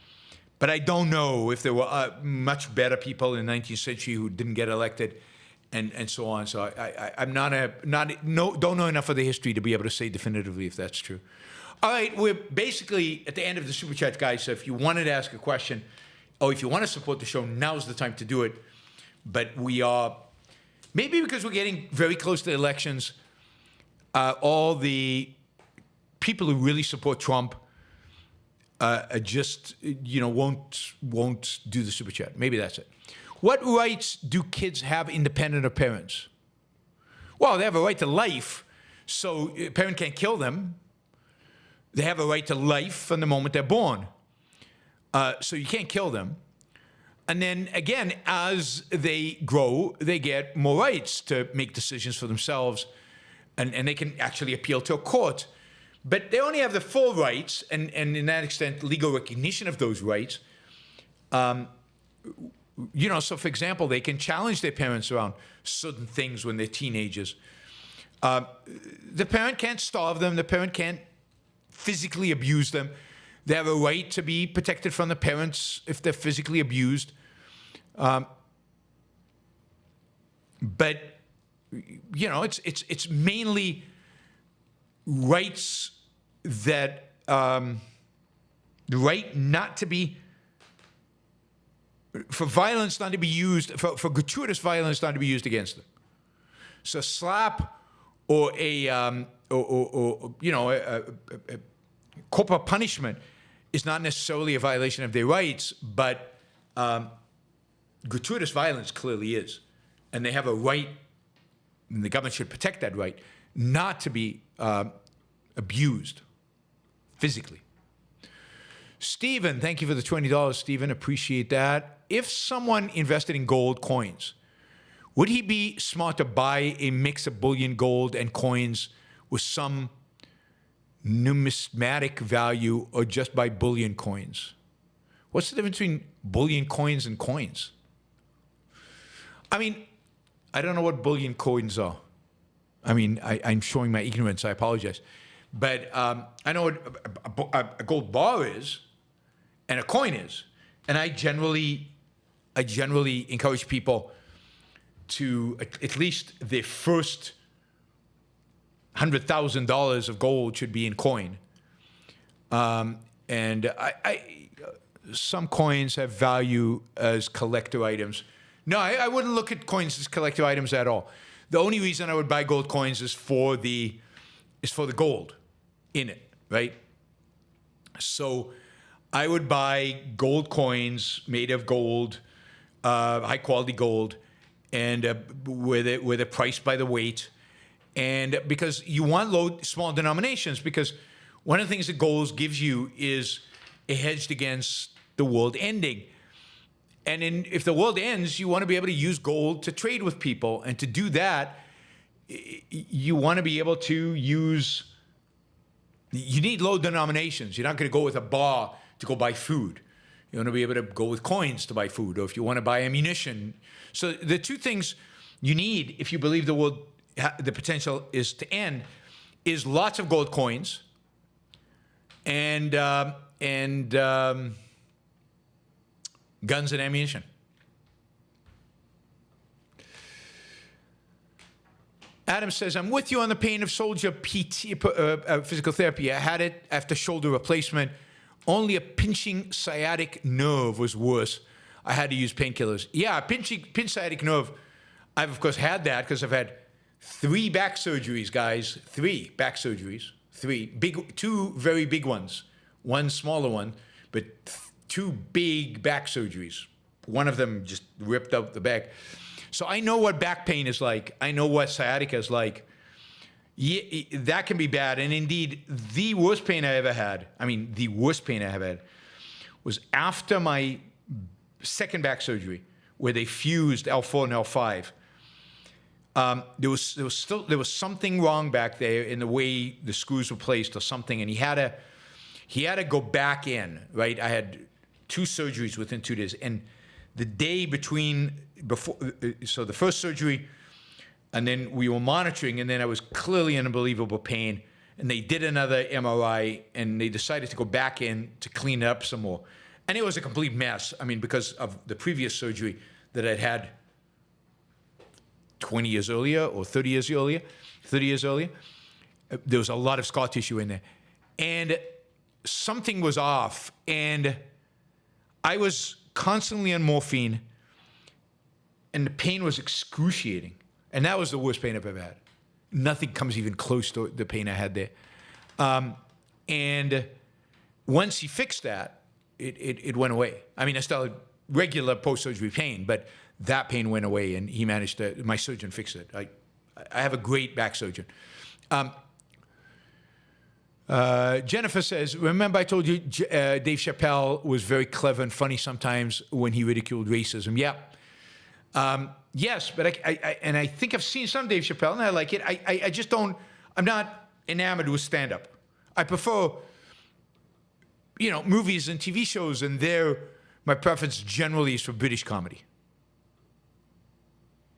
But I don't know if there were much better people in the 19th century who didn't get elected and so on. So I'm don't know enough of the history to be able to say definitively if that's true. All right, we're basically at the end of the Super Chat, guys. So if you wanted to ask a question, or if you want to support the show, now's the time to do it. But we are, maybe because we're getting very close to the elections, all the people who really support Trump just, won't do the Super Chat. Maybe that's it. What rights do kids have independent of parents? Well, they have a right to life, so a parent can't kill them. They have a right to life from the moment they're born. So you can't kill them. And then, again, as they grow, they get more rights to make decisions for themselves, and they can actually appeal to a court. But they only have the full rights, and in that extent, legal recognition of those rights. So, for example, they can challenge their parents around certain things when they're teenagers. The parent can't starve them. The parent can't physically abuse them. They have a right to be protected from the parents if they're physically abused. But it's mainly rights that the right not to be for violence not to be used for gratuitous violence not to be used against them. So slap or a corporal punishment is not necessarily a violation of their rights, but gratuitous violence clearly is. And they have a right, and the government should protect that right, not to be abused physically. Stephen, thank you for the $20, Stephen. Appreciate that. If someone invested in gold coins, would he be smart to buy a mix of bullion, gold, and coins with some numismatic value, or just buy bullion coins? What's the difference between bullion coins and coins? I mean, I don't know what bullion coins are. I mean, I'm showing my ignorance. I apologize. But I know what a gold bar is and a coin is. And I generally encourage people to, at least their first $100,000 of gold should be in coin. And some coins have value as collector items. No, I wouldn't look at coins as collector items at all. The only reason I would buy gold coins is for the gold in it, right? So I would buy gold coins made of gold, high quality gold, and with a price by the weight. And because you want small denominations, because one of the things that gold gives you is a hedge against the world ending. And if the world ends, you want to be able to use gold to trade with people. And to do that, you want to be able to use, you need low denominations. You're not going to go with a bar to go buy food. You want to be able to go with coins to buy food, or if you want to buy ammunition. So the two things you need if you believe the world, the potential is to end, is lots of gold coins and guns and ammunition. Adam says, I'm with you on the pain of soldier PT, physical therapy. I had it after shoulder replacement. Only a pinching sciatic nerve was worse. I had to use painkillers. Yeah, pinch sciatic nerve. I've, of course, had that because I've had 3 back surgeries, guys. 3 back surgeries. 2 very big ones. 1 smaller one, but 2 big back surgeries. One of them just ripped out the back. So I know what back pain is like. I know what sciatica is like. Yeah, that can be bad. And indeed, the worst pain I ever had, the worst pain I ever had, was after my second back surgery, where they fused L4 and L5. There was something wrong back there in the way the screws were placed or something, and he had to go back in, right? I had 2 surgeries within 2 days, and the day before, so the first surgery, and then we were monitoring, and then I was clearly in unbelievable pain, and they did another MRI, and they decided to go back in to clean it up some more. And it was a complete mess, because of the previous surgery that I'd had 20 years earlier or 30 years earlier. There was a lot of scar tissue in there. And something was off, and I was constantly on morphine, and the pain was excruciating. And that was the worst pain I've ever had. Nothing comes even close to the pain I had there. And once he fixed that, it went away. I still had regular post-surgery pain, but that pain went away, and he managed to, my surgeon fixed it. I have a great back surgeon. Jennifer says, remember I told you Dave Chappelle was very clever and funny sometimes when he ridiculed racism? Yeah. Yes, but I think I've seen some Dave Chappelle, and I like it. I just don't, I'm not enamored with stand-up. I prefer, movies and TV shows, and my preference generally is for British comedy.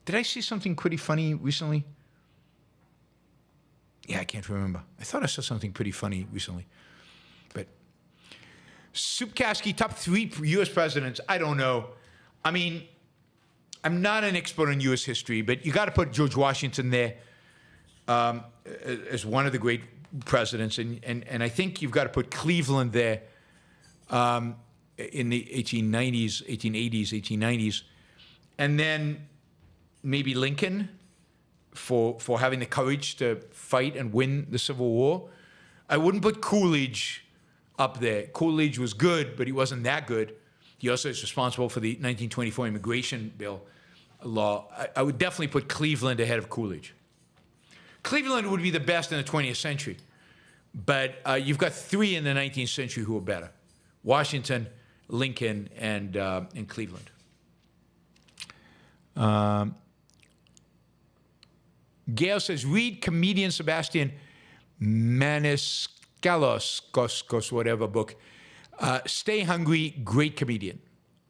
Did I see something pretty funny recently? Yeah, I can't remember. I thought I saw something pretty funny recently. But Supkaski, top 3 U.S. presidents, I don't know. I'm not an expert on U.S. history, but you got to put George Washington there as one of the great presidents. And I think you've got to put Cleveland there in the 1890s, 1880s, 1890s. And then maybe Lincoln for having the courage to fight and win the Civil War. I wouldn't put Coolidge up there. Coolidge was good, but he wasn't that good. He also is responsible for the 1924 immigration bill law. I would definitely put Cleveland ahead of Coolidge. Cleveland would be the best in the 20th century, but you've got 3 in the 19th century who are better: Washington, Lincoln, and Cleveland. Gail says, read comedian Sabastian Maniscalcos, whatever book. Stay Hungry, great comedian.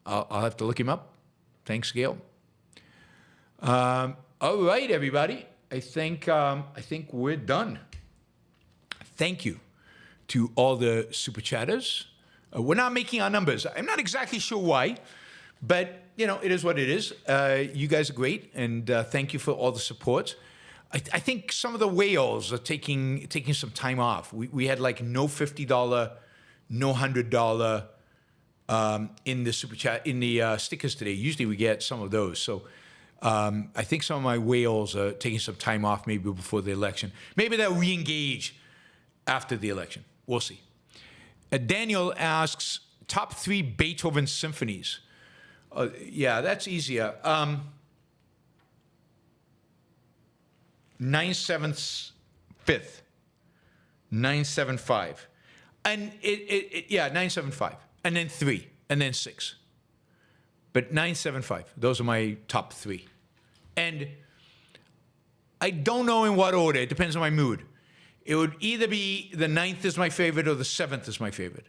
I'll have to look him up. Thanks, Gail. All right, everybody. I think we're done. Thank you to all the super chatters. We're not making our numbers. I'm not exactly sure why, but it is what it is. You guys are great, and thank you for all the support. I think some of the whales are taking some time off. We had like no $50, no $100 in the super chat, in the stickers today. Usually we get some of those. So I think some of my whales are taking some time off, maybe before the election. Maybe they'll re-engage after the election. We'll see. Daniel asks, top 3 Beethoven symphonies. Yeah, that's easier. 9/7, 5th. 9/7/5. And 9/7/5. And then 3. And then 6. But 9/7/5. Those are my top 3. And I don't know in what order. It depends on my mood. It would either be the 9th is my favorite or the 7th is my favorite.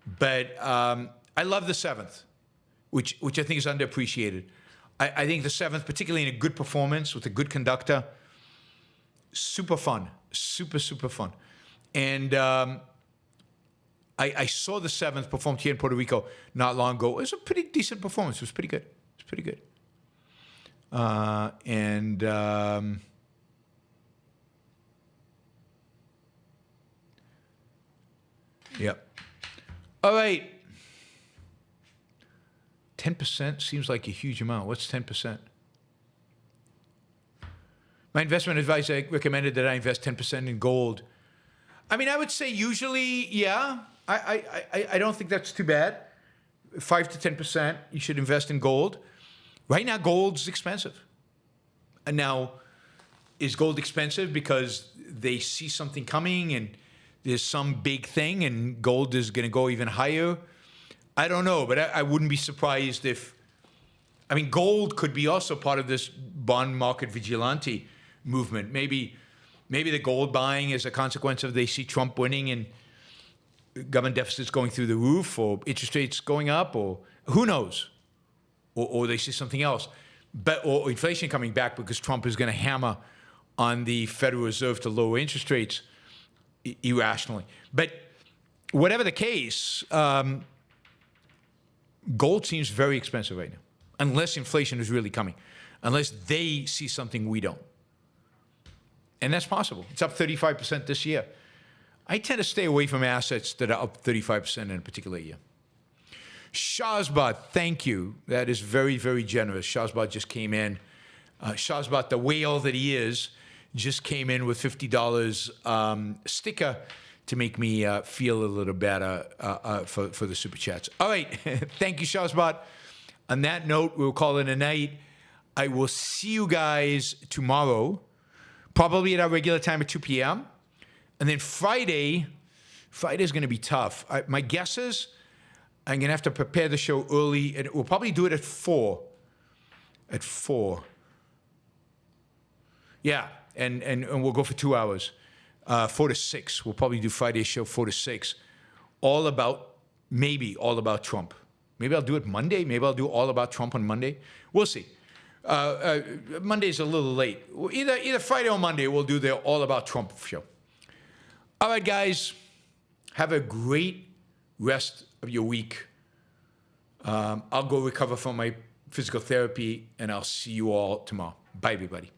But I love the 7th, which I think is underappreciated. I think the 7th, particularly in a good performance with a good conductor, super fun. Super fun. And I saw the 7th performed here in Puerto Rico not long ago. It was a pretty decent performance. It was pretty good. Yep. All right. 10% seems like a huge amount. What's 10%? My investment advisor recommended that I invest 10% in gold. I mean, I would say usually, yeah. I don't think that's too bad. 5 to 10%, you should invest in gold. Right now, gold's expensive. And now, is gold expensive because they see something coming and there's some big thing and gold is going to go even higher? I don't know, but I wouldn't be surprised if... I mean, gold could be also part of this bond market vigilante movement. Maybe the gold buying is a consequence of they see Trump winning and government deficits going through the roof, or interest rates going up, or who knows? Or they see something else. Or inflation coming back because Trump is going to hammer on the Federal Reserve to lower interest rates irrationally. But whatever the case, gold seems very expensive right now, unless inflation is really coming, unless they see something we don't. And that's possible. It's up 35% this year. I tend to stay away from assets that are up 35% in a particular year. Shazbot, thank you. That is very, very generous. Shazbot just came in. Shazbot, the whale that he is, just came in with $50 sticker to make me feel a little better for the Super Chats. All right. Thank you, Shazbot. On that note, we'll call it a night. I will see you guys tomorrow, probably at our regular time at 2 p.m. And then Friday's going to be tough. My guess is I'm going to have to prepare the show early. And we'll probably do it at 4. At 4. Yeah, and we'll go for 2 hours. 4 to 6. We'll probably do Friday's show 4 to 6. All about Trump. Maybe I'll do it Monday. Maybe I'll do all about Trump on Monday. We'll see. Monday's a little late. Either Friday or Monday, we'll do the all about Trump show. All right, guys. Have a great rest of your week. I'll go recover from my physical therapy, and I'll see you all tomorrow. Bye, everybody.